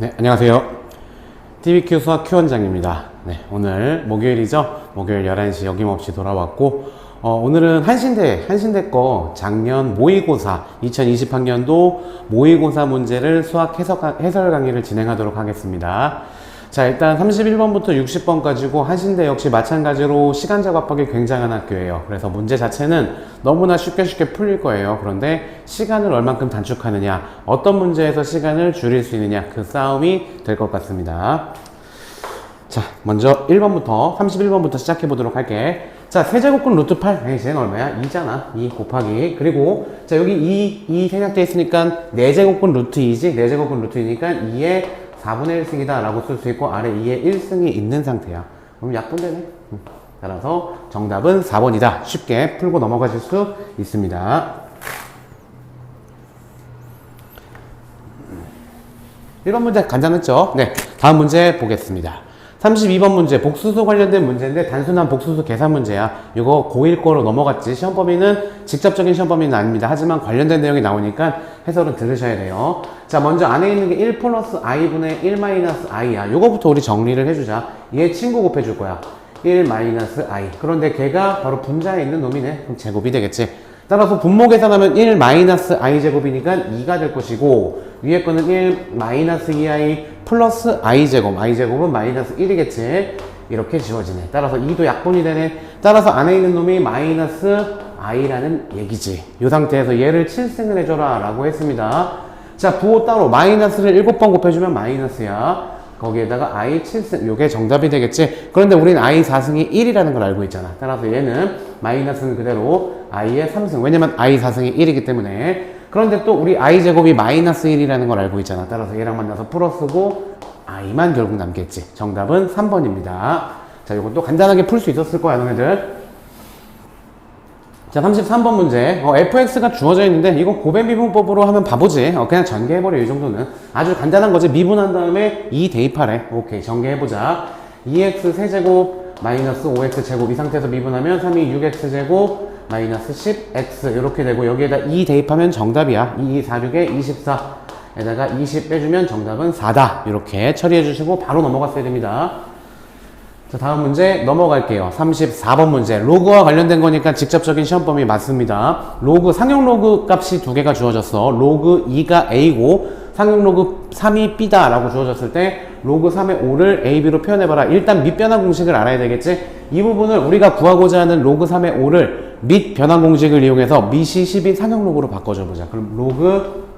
네, 안녕하세요. TVQ 수학 Q원장입니다. 네, 오늘 목요일이죠. 목요일 11시 어김없이 돌아왔고, 오늘은 한신대 거 작년 모의고사, 2020학년도 모의고사 문제를 수학 해설 강의를 진행하도록 하겠습니다. 자, 일단 31번부터 60번 가지고 한신대 역시 마찬가지로 시간 작업하기 굉장한 학교예요. 그래서 문제 자체는 너무나 쉽게 풀릴 거예요. 그런데 시간을 얼만큼 단축하느냐, 어떤 문제에서 시간을 줄일 수 있느냐, 그 싸움이 될 것 같습니다. 자, 먼저 31번부터 시작해 보도록 할게. 자, 세제곱근 루트 8. 에이, 쟤는 얼마야? 2잖아. 2 곱하기. 그리고, 자, 여기 2 생략되어 있으니까 4제곱근 루트 2지? 4제곱근 루트 2니까 2의 4분의 1승이다 라고 쓸 수 있고, 아래 2의 1승이 있는 상태야. 그럼 약분되네. 따라서 정답은 4번이다. 쉽게 풀고 넘어가실 수 있습니다. 1번 문제 간단했죠? 네. 다음 문제 보겠습니다. 32번 문제, 복수수 관련된 문제인데 단순한 복수수 계산 문제야. 이거 고1 거로 넘어갔지. 시험 범위는 직접적인 시험 범위는 아닙니다. 하지만 관련된 내용이 나오니까 해설은 들으셔야 돼요. 자, 먼저 안에 있는 게 1 플러스 i분의 1 마이너스 i야. 요거부터 우리 정리를 해주자. 얘 친구 곱해줄 거야. 1 마이너스 i. 그런데 걔가 바로 분자에 있는 놈이네. 그럼 제곱이 되겠지. 따라서 분모 계산하면 1 마이너스 i 제곱이니까 2가 될 것이고, 위에 거는 1 마이너스 2i 플러스 i 제곱은 마이너스 1이겠지. 이렇게 지워지네. 따라서 2도 약분이 되네. 따라서 안에 있는 놈이 마이너스 i라는 얘기지. 이 상태에서 얘를 7승을 해줘라 라고 했습니다. 자, 부호 따로 마이너스를 7번 곱해주면 마이너스야. 거기에다가 i 7승, 요게 정답이 되겠지. 그런데 우리는 i 4승이 1이라는 걸 알고 있잖아. 따라서 얘는 마이너스는 그대로 i의 3승. 왜냐면 i 4승이 1이기 때문에. 그런데 또 우리 i 제곱이 마이너스 1이라는 걸 알고 있잖아. 따라서 얘랑 만나서 플러스고 i만 결국 남겠지. 정답은 3번입니다. 자, 요건 또 간단하게 풀 수 있었을 거야, 너네들. 자, 33번 문제. fx가 주어져 있는데 이거 고배 미분법으로 하면 바보지. 그냥 전개해버려. 이 정도는 아주 간단한 거지. 미분한 다음에 2 대입하래. 오케이, 전개해보자. 2x 세제곱 마이너스 5x 제곱. 이 상태에서 미분하면 3이 6x 제곱 마이너스 10x 이렇게 되고, 여기에다 2 대입하면 정답이야. 2, 4, 6에 24 에다가 20 빼주면 정답은 4다. 이렇게 처리해 주시고 바로 넘어갔어야 됩니다. 자, 다음 문제 넘어갈게요. 34번 문제. 로그와 관련된 거니까 직접적인 시험 범위 맞습니다. 로그, 상용 로그 값이 두 개가 주어졌어. 로그 2가 a고 상용 로그 3이 b다 라고 주어졌을 때 로그 3의 5를 a, b로 표현해봐라. 일단 밑변환 공식을 알아야 되겠지. 이 부분을 우리가 구하고자 하는 로그 3의 5를 밑 변환 공식을 이용해서 밑이 10인 상용 로그로 바꿔줘 보자. 그럼 로그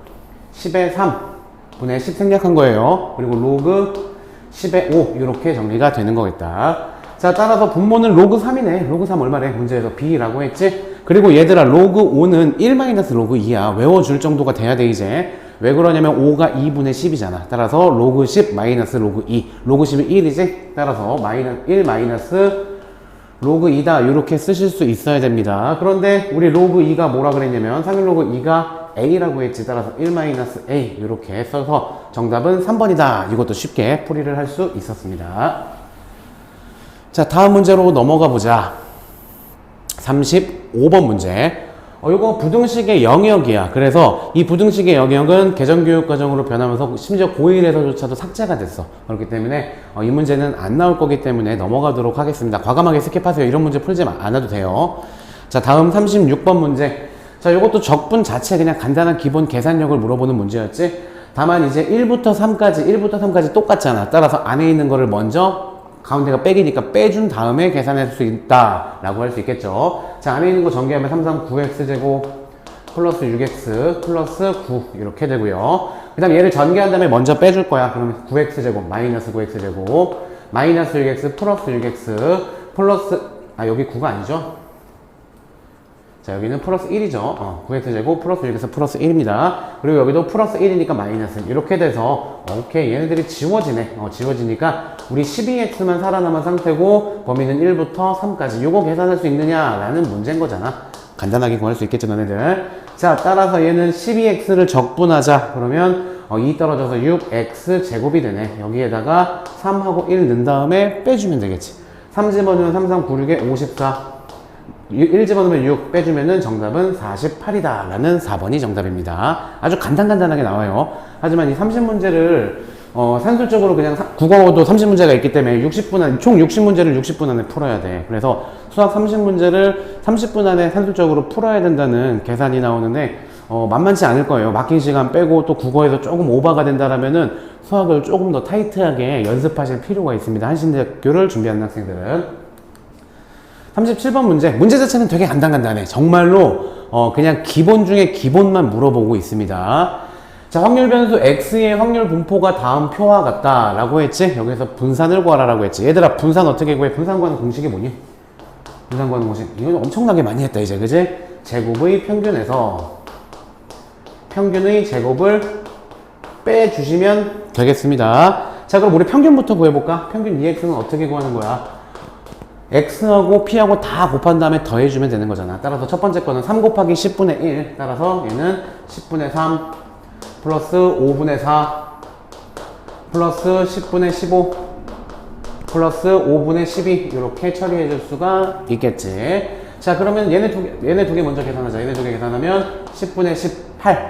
10의 3분의 10 생략한 거예요. 그리고 로그 10의 5 이렇게 정리가 되는 거겠다. 자, 따라서 분모는 로그 3이네. 로그 3 얼마래? 문제에서 b라고 했지. 그리고 얘들아, 로그 5는 1 마이너스 로그 2야. 외워줄 정도가 돼야 돼. 이제 왜 그러냐면 5가 2분의 10이잖아. 따라서 로그 10 마이너스 로그 2. 로그 10이 1이지. 따라서 1 마이너스 로그 2다. 이렇게 쓰실 수 있어야 됩니다. 그런데 우리 로그 2가 뭐라 그랬냐면 상용 로그 2가 a라고 했지. 따라서 1 마이너스 a 이렇게 써서 정답은 3번이다. 이것도 쉽게 풀이를 할 수 있었습니다. 자, 다음 문제로 넘어가 보자. 35번 문제. 이거 부등식의 영역이야. 그래서 이 부등식의 영역은 개정교육과정으로 변하면서 심지어 고1에서조차도 삭제가 됐어. 그렇기 때문에 이 문제는 안 나올 거기 때문에 넘어가도록 하겠습니다. 과감하게 스킵하세요. 이런 문제 풀지 않아도 돼요. 자, 다음 36번 문제. 자, 이것도 적분 자체 그냥 간단한 기본 계산력을 물어보는 문제였지. 다만 이제 1부터 3까지 똑같잖아. 따라서 안에 있는 거를 먼저 가운데가 빼기니까 빼준 다음에 계산할 수 있다 라고 할 수 있겠죠. 자, 안에 있는 거 전개하면 3, 3, 9x 제곱 플러스 6x 플러스 9 이렇게 되고요. 그 다음 얘를 전개한 다음에 먼저 빼줄 거야. 그러면 9x 제곱 마이너스 9x 제곱 마이너스 6x 플러스 6x 플러스, 여기 9가 아니죠? 자, 여기는 플러스 1이죠. 9x제곱 플러스 6x 플러스 1입니다. 그리고 여기도 플러스 1이니까 마이너스. 이렇게 돼서, 오케이. 얘네들이 지워지네. 지워지니까 우리 12x만 살아남은 상태고, 범위는 1부터 3까지. 요거 계산할 수 있느냐라는 문제인 거잖아. 간단하게 구할 수 있겠죠, 너네들. 자, 따라서 얘는 12x를 적분하자. 그러면 2 떨어져서 6x 제곱이 되네. 여기에다가 3하고 1 넣은 다음에 빼주면 되겠지. 3 집어넣으면 3, 3, 9, 6에 54. 1 집어넣으면 6 빼주면은 정답은 48이다 라는 4번이 정답입니다. 아주 간단하게 나와요. 하지만 이 30문제를 산술적으로 그냥 국어도 30문제가 있기 때문에 총 60문제를 60분 안에 풀어야 돼. 그래서 수학 30문제를 30분 안에 산술적으로 풀어야 된다는 계산이 나오는데 만만치 않을 거예요. 막힌 시간 빼고 또 국어에서 조금 오버가 된다라면은 수학을 조금 더 타이트하게 연습하실 필요가 있습니다. 한신대학교를 준비하는 학생들은. 37번 문제 자체는 되게 간단해. 정말로 그냥 기본 중에 기본만 물어보고 있습니다. 자, 확률 변수 x의 확률 분포가 다음 표와 같다 라고 했지. 여기서 분산을 구하라 라고 했지. 얘들아, 분산 어떻게 구해? 분산 구하는 공식이 뭐니? 분산 구하는 공식, 이건 엄청나게 많이 했다 이제, 그지? 제곱의 평균에서 평균의 제곱을 빼주시면 되겠습니다. 자, 그럼 우리 평균부터 구해볼까? 평균 2x는 어떻게 구하는 거야? x하고 p하고 다 곱한 다음에 더해주면 되는 거잖아. 따라서 첫 번째 거는 3 곱하기 10분의 1. 따라서 얘는 10분의 3 플러스 5분의 4 플러스 10분의 15 플러스 5분의 12 이렇게 처리해 줄 수가 있겠지. 자, 그러면 얘네 두 개 먼저 계산하자. 얘네 두 개 계산하면 10분의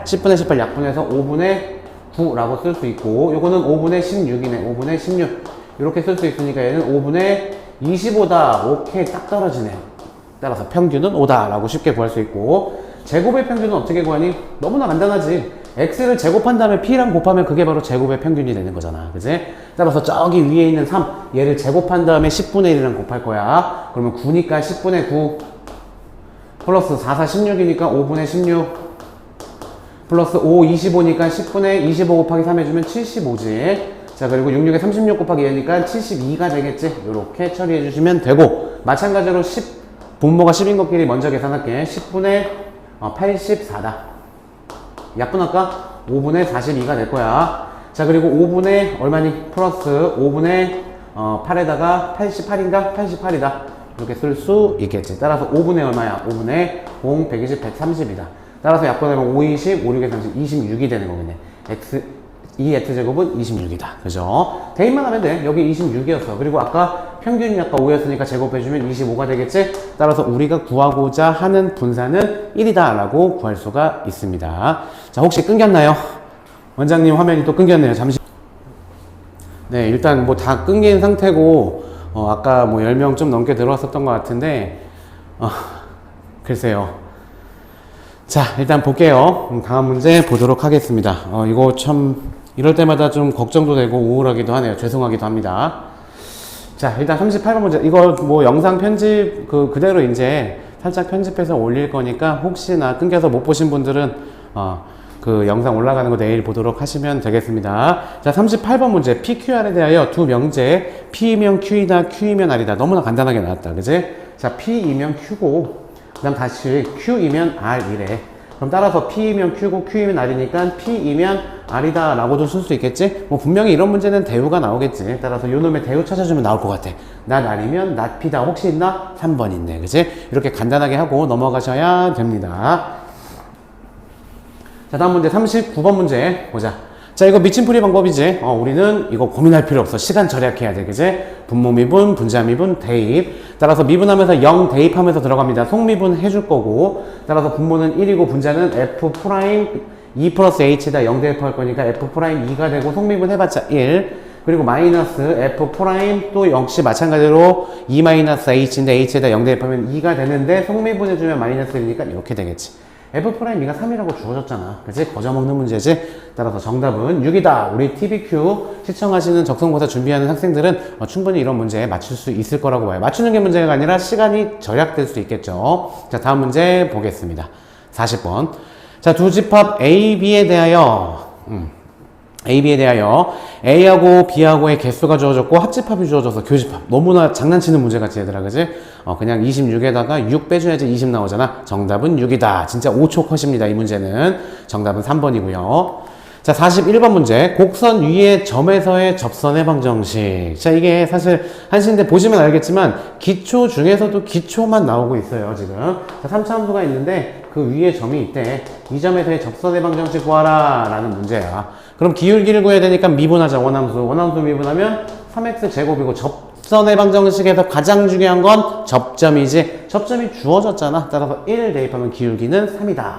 18 약분해서 5분의 9라고 쓸 수 있고, 요거는 5분의 16이네. 5분의 16 이렇게 쓸 수 있으니까 얘는 5분의 25다. 오케이, 딱 떨어지네. 따라서 평균은 5다 라고 쉽게 구할 수 있고, 제곱의 평균은 어떻게 구하니? 너무나 간단하지. x를 제곱한 다음에 p랑 곱하면 그게 바로 제곱의 평균이 되는 거잖아. 그지? 따라서 저기 위에 있는 3, 얘를 제곱한 다음에 10분의 1이랑 곱할 거야. 그러면 9니까 10분의 9 플러스 4, 4, 16이니까 5분의 16 플러스 5, 25니까 10분의 25 곱하기 3 해주면 75지. 자, 그리고 66에 36 곱하기 2니까 72가 되겠지. 이렇게 처리해 주시면 되고, 마찬가지로 분모가 10인 것끼리 먼저 계산할게. 10분의 84다. 약분할까? 5분의 42가 될 거야. 자, 그리고 5분의 얼마니? 플러스 5분의 8에다가 88인가? 88이다. 이렇게 쓸 수 있겠지. 따라서 5분의 얼마야? 5분의 0, 120, 130이다. 따라서 약분하면 5, 20, 5, 6에 30, 26이 되는 거겠네. 이 x제곱은 26이다. 그죠? 대입만 하면 돼. 여기 26이었어. 그리고 아까 평균이 아까 5였으니까 제곱해주면 25가 되겠지? 따라서 우리가 구하고자 하는 분산은 1이다 라고 구할 수가 있습니다. 자, 혹시 끊겼나요? 원장님 화면이 또 끊겼네요. 잠시. 네, 일단 뭐 다 끊긴 상태고, 아까 뭐 10명 좀 넘게 들어왔었던 것 같은데, 글쎄요. 자, 일단 볼게요. 다음 문제 보도록 하겠습니다. 이거 참 이럴 때마다 좀 걱정도 되고 우울하기도 하네요. 죄송하기도 합니다. 자, 일단 38번 문제. 이거 뭐 영상 편집 그대로 이제 살짝 편집해서 올릴 거니까 혹시나 끊겨서 못 보신 분들은 그 영상 올라가는 거 내일 보도록 하시면 되겠습니다. 자, 38번 문제. PQR에 대하여 두 명제 P이면 Q이다, Q이면 R이다. 너무나 간단하게 나왔다. 그지? 자, P이면 Q고, 그 다음 다시 Q이면 R이래. 그럼 따라서 P이면 Q고 Q이면 R이니까 P이면 R이다 라고도 쓸 수 있겠지? 뭐 분명히 이런 문제는 대우가 나오겠지. 따라서 요 놈의 대우 찾아주면 나올 것 같아. not R이면 not P다. 혹시 있나? 3번 있네. 그치? 이렇게 간단하게 하고 넘어가셔야 됩니다. 자, 다음 문제 39번 문제 보자. 자, 이거 미침풀이 방법이지. 우리는 이거 고민할 필요 없어. 시간 절약해야 돼. 그지? 분모 미분, 분자 미분, 대입. 따라서 미분하면서 0 대입하면서 들어갑니다. 속미분 해줄 거고. 따라서 분모는 1이고 분자는 F 프라임 2 플러스 H에다 0 대입할 거니까 F 프라임 2가 되고, 속미분 해봤자 1. 그리고 마이너스 F 프라임 또 역시 마찬가지로 2 마이너스 H인데 H에다 0 대입하면 2가 되는데, 속미분 해주면 마이너스 1이니까 이렇게 되겠지. F 프라임 2가 3이라고 주어졌잖아. 그치? 거저먹는 문제지? 따라서 정답은 6이다. 우리 TBQ 시청하시는 적성고사 준비하는 학생들은 충분히 이런 문제에 맞출 수 있을 거라고 봐요. 맞추는 게 문제가 아니라 시간이 절약될 수 있겠죠. 자, 다음 문제 보겠습니다. 40번. 자, 두 집합 A, B에 대하여 A하고 B하고의 개수가 주어졌고 합집합이 주어져서 교집합. 너무나 장난치는 문제 같지 얘들아, 그지? 그냥 26에다가 6 빼줘야지 20 나오잖아. 정답은 6이다. 진짜 5초 컷입니다. 이 문제는. 정답은 3번이고요. 자, 41번 문제. 곡선 위에 점에서의 접선의 방정식. 자, 이게 사실 한신대 보시면 알겠지만 기초 중에서도 기초만 나오고 있어요, 지금. 자, 3차 함수가 있는데 그 위에 점이 있대. 이 점에서의 접선의 방정식 구하라 라는 문제야. 그럼 기울기를 구해야 되니까 미분하자. 원함수 미분하면 3x 제곱이고 직선의 방정식에서 가장 중요한 건 접점이지. 접점이 주어졌잖아. 따라서 1 대입하면 기울기는 3이다.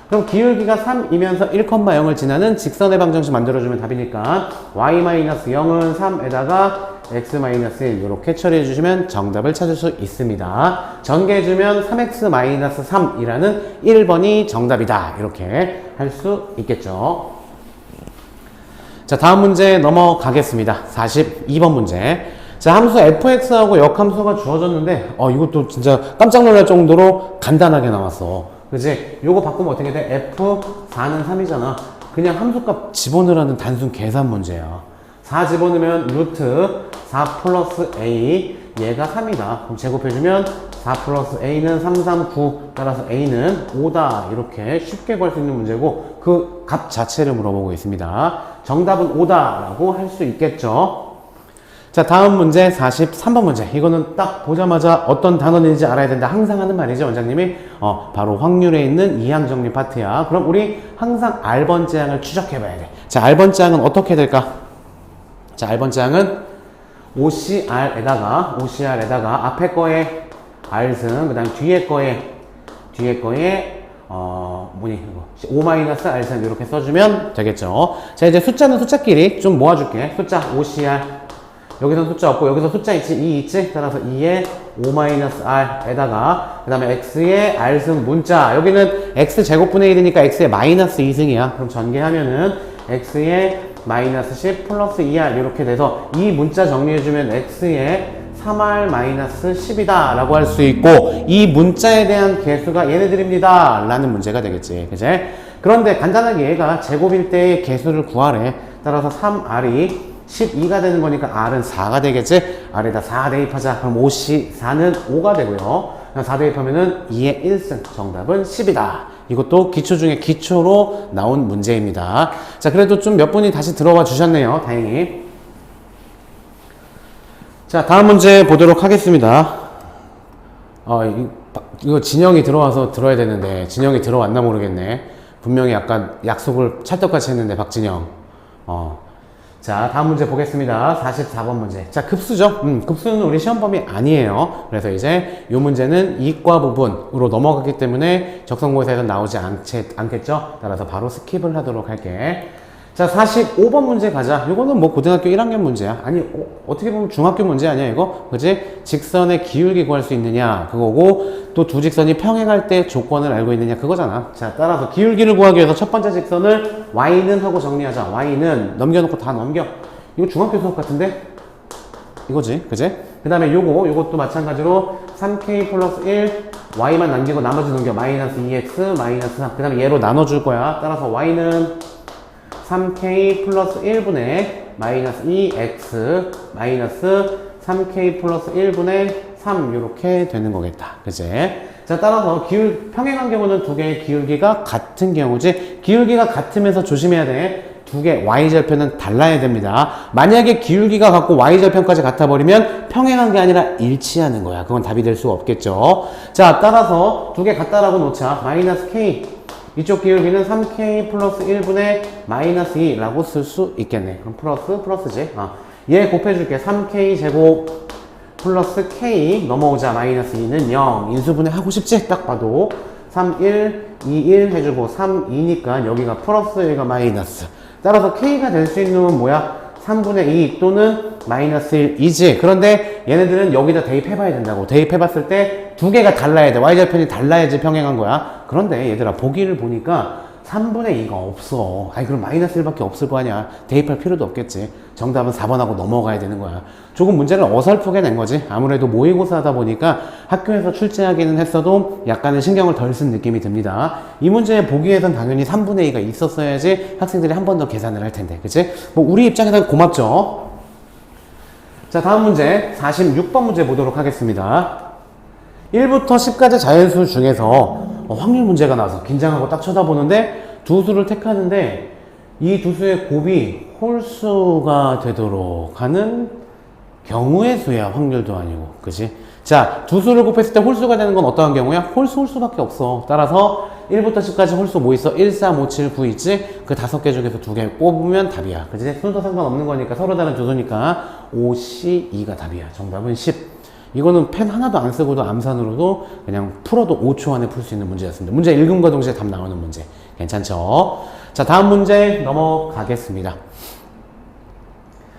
그럼 기울기가 3이면서 1,0을 지나는 직선의 방정식 만들어주면 답이니까 y-0은 3에다가 x-1 이렇게 처리해 주시면 정답을 찾을 수 있습니다. 전개해주면 3x-3이라는 1번이 정답이다. 이렇게 할 수 있겠죠. 자, 다음 문제 넘어가겠습니다. 42번 문제. 자, 함수 fx하고 역함수가 주어졌는데 이것도 진짜 깜짝 놀랄 정도로 간단하게 나왔어. 그치? 요거 바꾸면 어떻게 돼? f4는 3이잖아. 그냥 함수값 집어넣으라는 단순 계산 문제야. 4 집어넣으면 루트 4 플러스 a, 얘가 3이다. 그럼 제곱해주면 4 플러스 a는 3, 3, 9. 따라서 a는 5다. 이렇게 쉽게 구할 수 있는 문제고 그 값 자체를 물어보고 있습니다. 정답은 5다라고 할 수 있겠죠. 자, 다음 문제 43번 문제. 이거는 딱 보자마자 어떤 단원인지 알아야 된다. 항상 하는 말이죠, 원장님이. 바로 확률에 있는 이항 정리 파트야. 그럼 우리 항상 R번째 항을 추적해 봐야 돼. 자, R번째 항은 어떻게 될까? 자, R번째 항은 OCR에다가 앞에 거에 R승, 그 다음 뒤에 거에 5-R승 이렇게 써주면 되겠죠. 자, 이제 숫자는 숫자끼리 좀 모아줄게. 숫자 OCR. 여기선 숫자 없고 여기서 숫자 있지? 2 있지? 따라서 2에 5-R에다가 그 다음에 X의 R승 문자. 여기는 X제곱분의 1이니까 X의 마이너스 2승이야. 그럼 전개하면은 X의 마이너스 10 플러스 2R 이렇게 돼서 이 문자 정리해주면 X의 3R 마이너스 10이다 라고 할 수 있고 이 문자에 대한 개수가 얘네들입니다 라는 문제가 되겠지. 그치? 그런데 간단하게 얘가 제곱일 때의 개수를 구하래. 따라서 3R이 12가 되는 거니까 R은 4가 되겠지? R에다 4 대입하자. 그럼 4는 5가 되고요. 4 대입하면은 2의 1승. 정답은 10이다. 이것도 기초 중에 기초로 나온 문제입니다. 자, 그래도 좀 몇 분이 다시 들어와 주셨네요. 다행히. 자, 다음 문제 보도록 하겠습니다. 이거 진영이 들어와서 들어야 되는데, 진영이 들어왔나 모르겠네. 분명히 약간 약속을 찰떡같이 했는데, 박진영. 자, 다음 문제 보겠습니다. 44번 문제. 자, 급수죠? 급수는 우리 시험 범위 아니에요. 그래서 이제 이 문제는 이과 부분으로 넘어갔기 때문에 적성고에서 나오지 않겠죠? 따라서 바로 스킵을 하도록 할게. 자, 45번 문제 가자. 이거는 뭐 고등학교 1학년 문제야. 아니, 어떻게 보면 중학교 문제 아니야, 이거? 그지? 직선의 기울기 구할 수 있느냐, 그거고, 또 두 직선이 평행할 때 조건을 알고 있느냐, 그거잖아. 자, 따라서 기울기를 구하기 위해서 첫 번째 직선을 y는 하고 정리하자. y는 넘겨놓고 다 넘겨. 이거 중학교 수업 같은데? 이거지, 그지? 그 다음에 요것도 마찬가지로 3k 플러스 1, y만 남기고 나머지 넘겨. 마이너스 2x, 마이너스 3. 그 다음에 얘로 나눠줄 거야. 따라서 y는 3k 플러스 1분의 마이너스 2x 마이너스 3k 플러스 1분의 3 이렇게 되는 거겠다. 그치? 자, 따라서 평행한 경우는 두 개의 기울기가 같은 경우지. 기울기가 같으면서 조심해야 돼. 두 개 y절편은 달라야 됩니다. 만약에 기울기가 같고 y절편까지 같아버리면 평행한 게 아니라 일치하는 거야. 그건 답이 될 수가 없겠죠. 자, 따라서 두 개 같다라고 놓자. 마이너스 k 이쪽 기울기는 3k 플러스 1분의 마이너스 2라고 쓸 수 있겠네. 그럼 플러스지. 얘 곱해줄게. 3k 제곱 플러스 k 넘어오자. 마이너스 2는 0. 인수분해 하고 싶지? 딱 봐도 3, 1, 2, 1 해주고 3, 2니까 여기가 플러스 여기가 마이너스. 따라서 k가 될 수 있는 놈은 뭐야? 3분의 2 또는 마이너스 1이지. 그런데 얘네들은 여기다 대입해봐야 된다고. 대입해봤을 때 두 개가 달라야 돼. y절편이 달라야지 평행한 거야. 그런데 얘들아 보기를 보니까 3분의 2가 없어. 아니 그럼 마이너스 1밖에 없을 거 아니야. 대입할 필요도 없겠지. 정답은 4번하고 넘어가야 되는 거야. 조금 문제를 어설프게 낸 거지. 아무래도 모의고사 하다 보니까 학교에서 출제하기는 했어도 약간의 신경을 덜 쓴 느낌이 듭니다. 이 문제 보기에선 당연히 3분의 2가 있었어야지 학생들이 한 번 더 계산을 할 텐데. 그치? 뭐 우리 입장에서 고맙죠. 자, 다음 문제 46번 문제 보도록 하겠습니다. 1부터 10까지 자연수 중에서 확률 문제가 나와서 긴장하고 딱 쳐다보는데 두 수를 택하는데 이 두 수의 곱이 홀수가 되도록 하는 경우의 수야. 확률도 아니고. 그치? 자, 두 수를 곱했을 때 홀수가 되는 건 어떠한 경우야? 홀수밖에 없어. 따라서 1부터 10까지 홀수 뭐 있어? 1, 3, 5, 7, 9 있지? 그 5개 중에서 2개 뽑으면 답이야. 그치? 순서 상관없는 거니까 서로 다른 주소니까 5, C, 2가 답이야. 정답은 10. 이거는 펜 하나도 안 쓰고도 암산으로도 그냥 풀어도 5초 안에 풀 수 있는 문제였습니다. 문제 읽음과 동시에 답 나오는 문제. 괜찮죠? 자, 다음 문제 넘어가겠습니다.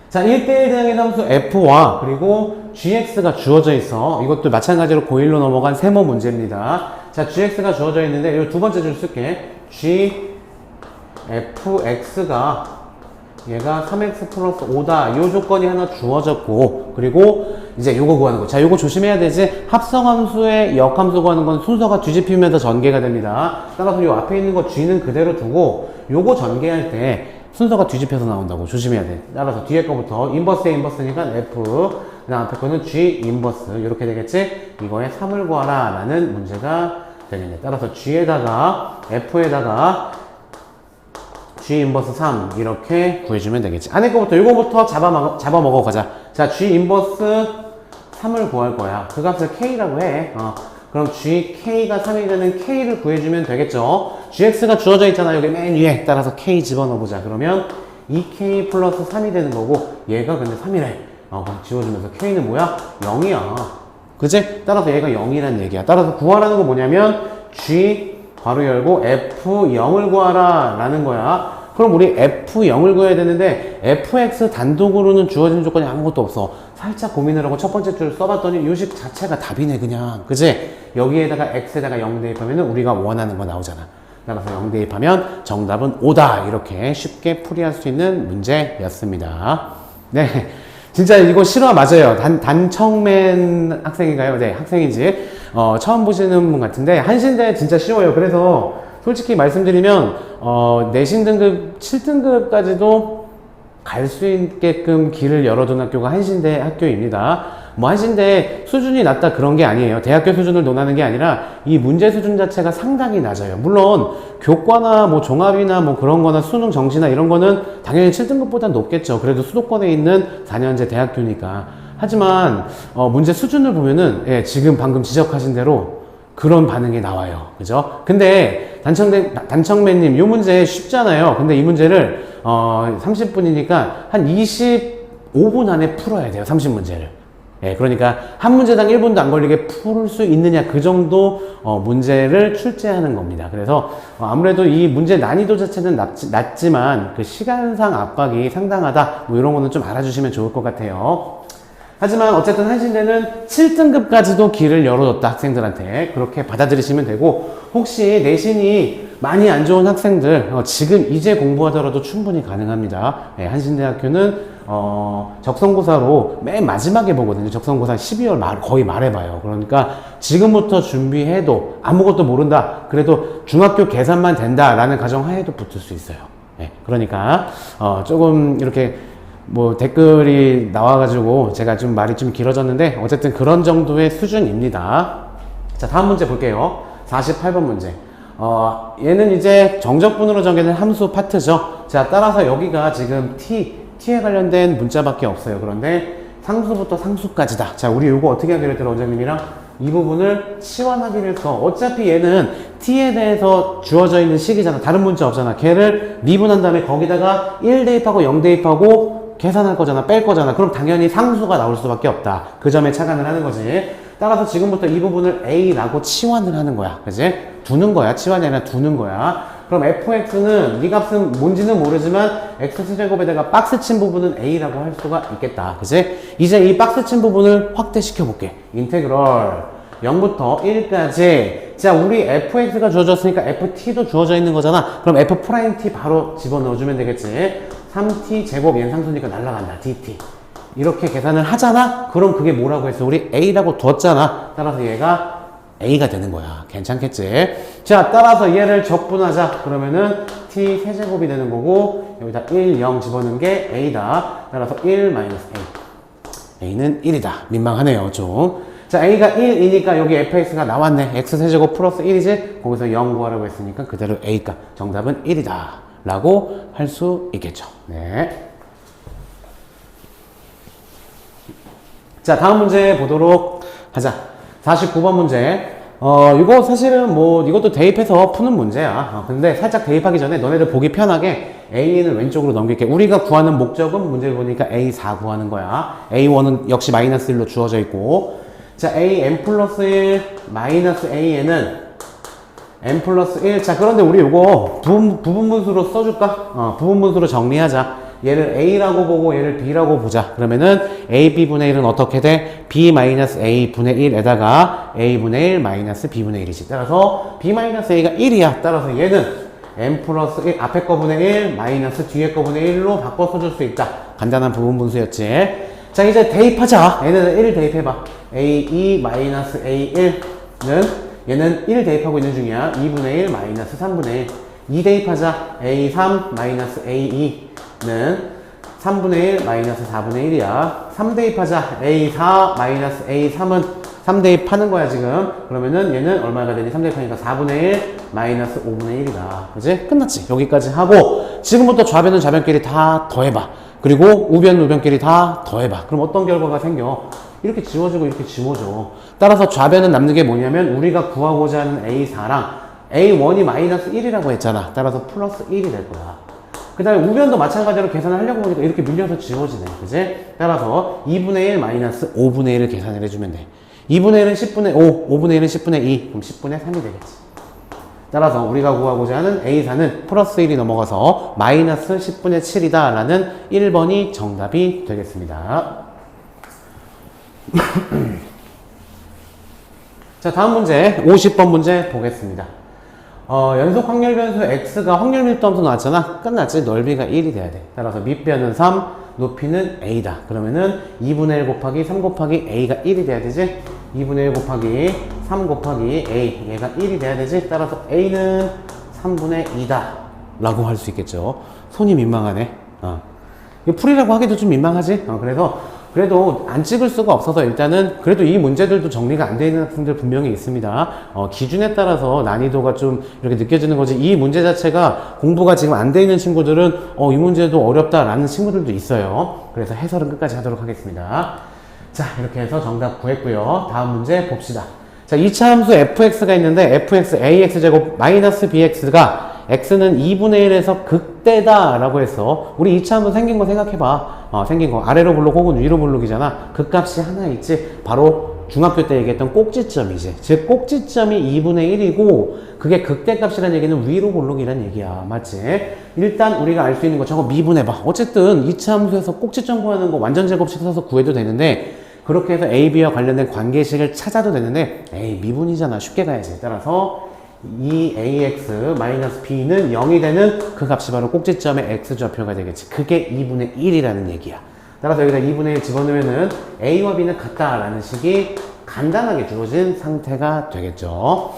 자, 1대1 대응의 함수 f와 그리고 gx가 주어져 있어. 이것도 마찬가지로 고1로 넘어간 세모 문제입니다. 자, gx가 주어져 있는데 이 두 번째 줄 쓸게. gfx가 얘가 3x 플러스 5다. 이 조건이 하나 주어졌고, 그리고 이제 요거 구하는 거. 자, 요거 조심해야 되지. 합성함수의 역함수 구하는 건 순서가 뒤집히면서 전개가 됩니다. 따라서 요 앞에 있는 거 g는 그대로 두고, 요거 전개할 때 순서가 뒤집혀서 나온다고 조심해야 돼. 따라서 뒤에 거부터 인버스에 인버스니까 f, 그 다음 앞에 거는 g 인버스. 이렇게 되겠지? 이거에 3을 구하라 라는 문제가 되겠네. 따라서 g에다가 f에다가 g 인버스 3 이렇게 구해주면 되겠지. 안에 거부터 이거부터 잡아먹어 가자. 자, g 인버스 3을 구할 거야. 그 값을 k라고 해. 그럼 gk가 3이 되는 k를 구해주면 되겠죠. gx가 주어져 있잖아. 여기 맨 위에. 따라서 k 집어넣어보자. 그러면 2k 플러스 3이 되는 거고 얘가 근데 3이래. 그럼 지워주면서 k는 뭐야? 0이야. 그치? 따라서 얘가 0이란 얘기야. 따라서 구하라는 거 뭐냐면 g 괄호 열고 f0을 구하라 라는 거야. 그럼 우리 f0을 구해야 되는데 fx 단독으로는 주어진 조건이 아무것도 없어. 살짝 고민을 하고 첫 번째 줄 써봤더니 요식 자체가 답이네 그냥. 그치? 여기에다가 x에다가 0 대입하면 우리가 원하는 거 나오잖아. 따라서 0 대입하면 정답은 5다. 이렇게 쉽게 풀이할 수 있는 문제였습니다. 네. 진짜 이거 실화 맞아요. 단청맨 학생인가요? 네, 학생인지. 처음 보시는 분 같은데, 한신대 진짜 쉬워요. 그래서 솔직히 말씀드리면, 내신 등급 7등급까지도 갈 수 있게끔 길을 열어둔 학교가 한신대 학교입니다. 뭐 한신대 수준이 낮다 그런 게 아니에요. 대학교 수준을 논하는 게 아니라 이 문제 수준 자체가 상당히 낮아요. 물론 교과나 뭐 종합이나 뭐 그런 거나 수능 정시나 이런 거는 당연히 7등급보다 높겠죠. 그래도 수도권에 있는 4년제 대학교니까. 하지만 문제 수준을 보면은 지금 방금 지적하신 대로 그런 반응이 나와요. 그죠? 근데 단청맨님 이 문제 쉽잖아요. 근데 이 문제를 30분이니까 한 25분 안에 풀어야 돼요. 30문제를. 그러니까 한 문제당 1분도 안 걸리게 풀 수 있느냐 그 정도 문제를 출제하는 겁니다. 그래서 아무래도 이 문제 난이도 자체는 낮지만 그 시간상 압박이 상당하다 뭐 이런 거는 좀 알아주시면 좋을 것 같아요. 하지만 어쨌든 한신대는 7등급까지도 길을 열어줬다 학생들한테. 그렇게 받아들이시면 되고, 혹시 내신이 많이 안 좋은 학생들 지금 이제 공부하더라도 충분히 가능합니다. 한신대학교는 적성고사로 맨 마지막에 보거든요. 적성고사 12월 거의 말에 봐요. 그러니까 지금부터 준비해도 아무것도 모른다. 그래도 중학교 계산만 된다라는 가정하에도 붙을 수 있어요. 그러니까 조금 이렇게 뭐 댓글이 나와가지고 제가 좀 말이 좀 길어졌는데 어쨌든 그런 정도의 수준입니다. 자, 다음 문제 볼게요. 48번 문제. 얘는 이제 정적분으로 정해진 함수 파트죠. 자, 따라서 여기가 지금 t에 관련된 문자밖에 없어요. 그런데 상수부터 상수까지다. 자, 우리 이거 어떻게 하기로 했더라, 원장님이랑? 이 부분을 치환하기로 했어. 어차피 얘는 t에 대해서 주어져 있는 식이잖아. 다른 문자 없잖아. 걔를 미분한 다음에 거기다가 1 대입하고 0 대입하고 계산할 거잖아. 뺄 거잖아. 그럼 당연히 상수가 나올 수밖에 없다. 그 점에 착안을 하는 거지. 따라서 지금부터 이 부분을 a라고 치환을 하는 거야. 그지? 두는 거야. 치환이 아니라 두는 거야. 그럼 fx는 이 값은 뭔지는 모르지만 x제곱에다가 박스 친 부분은 a라고 할 수가 있겠다. 그지? 이제 이 박스 친 부분을 확대시켜 볼게. 인테그럴 0부터 1까지. 자, 우리 fx가 주어졌으니까 ft도 주어져 있는 거잖아. 그럼 f't 바로 집어넣어주면 되겠지. 3t 제곱 얘는 상수니까 날라간다. dt. 이렇게 계산을 하잖아? 그럼 그게 뭐라고 했어? 우리 a라고 뒀잖아. 따라서 얘가 a가 되는 거야. 괜찮겠지? 자, 따라서 얘를 적분하자. 그러면은 t 세제곱이 되는 거고 여기다 1, 0 집어넣은 게 a다. 따라서 1 마이너스 a. a는 1이다. 민망하네요, 좀. 자, a가 1이니까 여기 fx가 나왔네. x세제곱 플러스 1이지? 거기서 0 구하라고 했으니까 그대로 a값. 정답은 1이다. 라고 할 수 있겠죠. 네. 자, 다음 문제 보도록 하자. 49번 문제. 이거 사실은 뭐, 이것도 대입해서 푸는 문제야. 근데 살짝 대입하기 전에 너네들 보기 편하게 A는 왼쪽으로 넘길게. 우리가 구하는 목적은 문제를 보니까 A4 구하는 거야. A1은 역시 마이너스 1로 주어져 있고. 자, AN 플러스 1 마이너스 AN은 N 플러스 1. 자, 그런데 우리 이거 부분분수로 써줄까? 부분분수로 정리하자. 얘를 A라고 보고 얘를 B라고 보자. 그러면은 A, B분의 1은 어떻게 돼? B 마이너스 A 분의 1에다가 A분의 1 마이너스 B분의 1이지. 따라서 B 마이너스 A가 1이야. 따라서 얘는 N 플러스 1, 앞에 거분의 1 마이너스 뒤에 거분의 1로 바꿔 써줄 수 있다. 간단한 부분분수였지. 자, 이제 대입하자. 얘는 1 대입해봐. A2 마이너스 A1는 얘는 1 대입하고 있는 중이야. 2분의 1 마이너스 3분의 1. 2 대입하자. A3 마이너스 A2는 3분의 1 마이너스 4분의 1이야. 3 대입하자. A4 마이너스 A3은 3 대입하는 거야, 지금. 그러면은 얘는 얼마가 되니? 3 대입하니까 4분의 1 마이너스 5분의 1이다. 그지? 끝났지? 여기까지 하고, 지금부터 좌변은 좌변끼리 다 더해봐. 그리고 우변은 우변끼리 다 더해봐. 그럼 어떤 결과가 생겨? 이렇게 지워지고 이렇게 지워져. 따라서 좌변은 남는 게 뭐냐면 우리가 구하고자 하는 A4랑 A1이 마이너스 1이라고 했잖아. 따라서 플러스 1이 될 거야. 그 다음에 우변도 마찬가지로 계산을 하려고 보니까 이렇게 밀려서 지워지네. 그지? 따라서 2분의 1 마이너스 5분의 1을 계산을 해주면 돼. 2분의 1은 10분의 5, 5분의 1은 10분의 2, 그럼 10분의 3이 되겠지. 따라서 우리가 구하고자 하는 A4는 플러스 1이 넘어가서 마이너스 10분의 7이다 라는 1번이 정답이 되겠습니다. 자, 다음 문제 50번 문제 보겠습니다. 연속 확률 변수 x가 확률 밀도 함수 나왔잖아. 끝났지? 넓이가 1이 돼야 돼. 따라서 밑변은 3, 높이는 a다. 그러면은 2분의 1 곱하기 3 곱하기 a가 1이 돼야 되지? 2분의 1 곱하기 3 곱하기 a, 얘가 1이 돼야 되지? 따라서 a는 3분의 2다 라고 할 수 있겠죠. 손이 민망하네. 이거 풀이라고 하기도 좀 민망하지? 그래도 안 찍을 수가 없어서 일단은 그래도 이 문제들도 정리가 안 되어 있는 학생들 분명히 있습니다. 기준에 따라서 난이도가 좀 이렇게 느껴지는 거지. 이 문제 자체가 공부가 지금 안 되어 있는 친구들은 이 문제도 어렵다라는 친구들도 있어요. 그래서 해설은 끝까지 하도록 하겠습니다. 자, 이렇게 해서 정답 구했고요. 다음 문제 봅시다. 자, 2차 함수 fx가 있는데 fx ax제곱 마이너스 bx가 x는 2분의 1에서 극대다 라고 해서 우리 2차 함수 생긴 거 생각해봐. 생긴 거 아래로 블록 혹은 위로 블록이잖아. 그 값이 하나 있지. 바로 중학교 때 얘기했던 꼭지점이지. 즉 꼭지점이 2분의 1이고 그게 극대값이라는 얘기는 위로 블록이라는 얘기야. 맞지? 일단 우리가 알 수 있는 거 저거 미분해봐. 어쨌든 2차 함수에서 꼭지점 구하는 거 완전 제곱식 써서 구해도 되는데 그렇게 해서 a, b와 관련된 관계식을 찾아도 되는데 에이 미분이잖아. 쉽게 가야지. 따라서 2ax 마이너스 b는 0이 되는 그 값이 바로 꼭지점의 x좌표가 되겠지. 그게 2분의 1이라는 얘기야. 따라서 여기다 2분의 1 집어넣으면은 a와 b는 같다라는 식이 간단하게 주어진 상태가 되겠죠.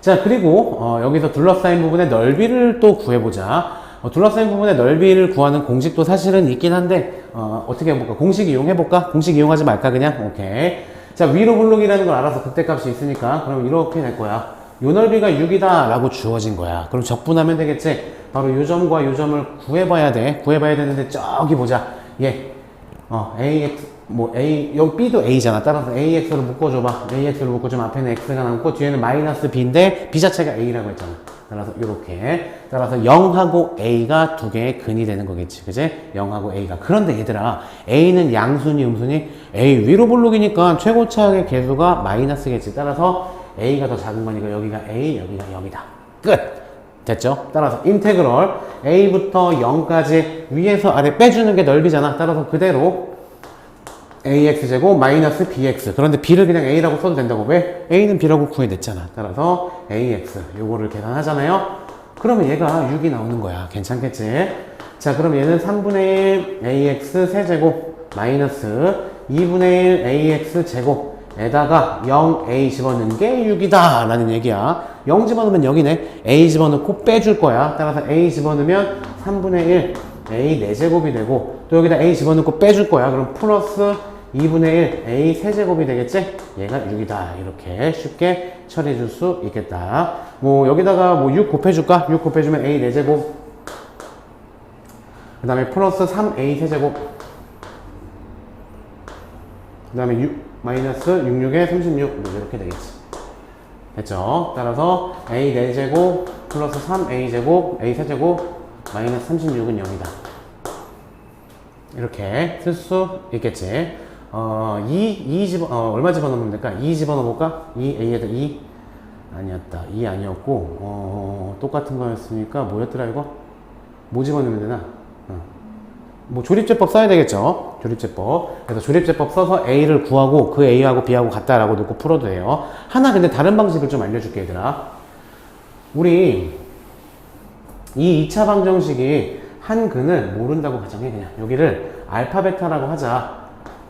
자, 그리고 여기서 둘러싸인 부분의 넓이를 또 구해보자. 둘러싸인 부분의 넓이를 구하는 공식도 사실은 있긴 한데 어떻게 해볼까? 공식 이용해볼까? 공식 이용하지 말까 그냥? 오케이. 자, 위로 블록이라는 걸 알아서 극대값이 있으니까 그럼 이렇게 될 거야. 요 넓이가 6이다 라고 주어진 거야. 그럼 적분하면 되겠지? 바로 요 점과 요 점을 구해봐야 돼. 구해봐야 되는데 저기 보자. ax 여기 b도 a잖아. 따라서 ax로 묶어줘봐. ax로 묶어주면 앞에는 x가 남고 뒤에는 마이너스 b인데 b 자체가 a라고 했잖아. 따라서 요렇게. 따라서 0하고 a가 두 개의 근이 되는 거겠지. 그지? 0하고 a가. 그런데 얘들아, a는 양순이 음순이? a 위로 블록이니까 최고차의 개수가 마이너스겠지. 따라서 a가 더 작은 거니까 여기가 a, 여기가 0이다. 끝! 됐죠? 따라서 인테그럴 a부터 0까지 위에서 아래 빼주는 게 넓이잖아. 따라서 그대로 ax제곱 마이너스 bx. 그런데 b를 그냥 a라고 써도 된다고. 왜? a는 b라고 구해냈잖아. 따라서 ax 요거를 계산하잖아요. 그러면 얘가 6이 나오는 거야. 괜찮겠지? 자, 그럼 얘는 3분의 1 ax 세제곱 마이너스 2분의 1 ax 제곱 에다가 0a 집어넣는 게 6이다 라는 얘기야. 0 집어넣으면 0이네. a 집어넣고 빼줄 거야. 따라서 a 집어넣으면 3분의 1 a 4제곱이 되고 또 여기다 a 집어넣고 빼줄 거야. 그럼 플러스 2분의 1 a 세제곱이 되겠지? 얘가 6이다. 이렇게 쉽게 처리해 줄 수 있겠다. 여기다가 6 곱해줄까? 6 곱해주면 a 4제곱 그 다음에 플러스 3a 세제곱 그 다음에 6 마이너스 66에 36 이렇게 되겠지. 됐죠? 따라서 a 4제곱 플러스 3a제곱 a 세제곱 마이너스 36은 0이다. 이렇게 쓸 수 있겠지. 얼마 집어넣으면 될까? 2 집어넣어볼까? 2a에다 2 아니었다. 2 아니었고 똑같은 거였으니까 뭐였더라 이거? 뭐 집어넣으면 되나? 뭐 조립제법 써야 되겠죠. 조립제법. 그래서 조립제법 써서 a를 구하고 그 a하고 b하고 같다라고 놓고 풀어도 돼요. 하나 근데 다른 방식을 좀 알려줄게 얘들아. 우리 이 2차 방정식이 한 근을 모른다고 가정해. 그냥 여기를 알파 베타라고 하자.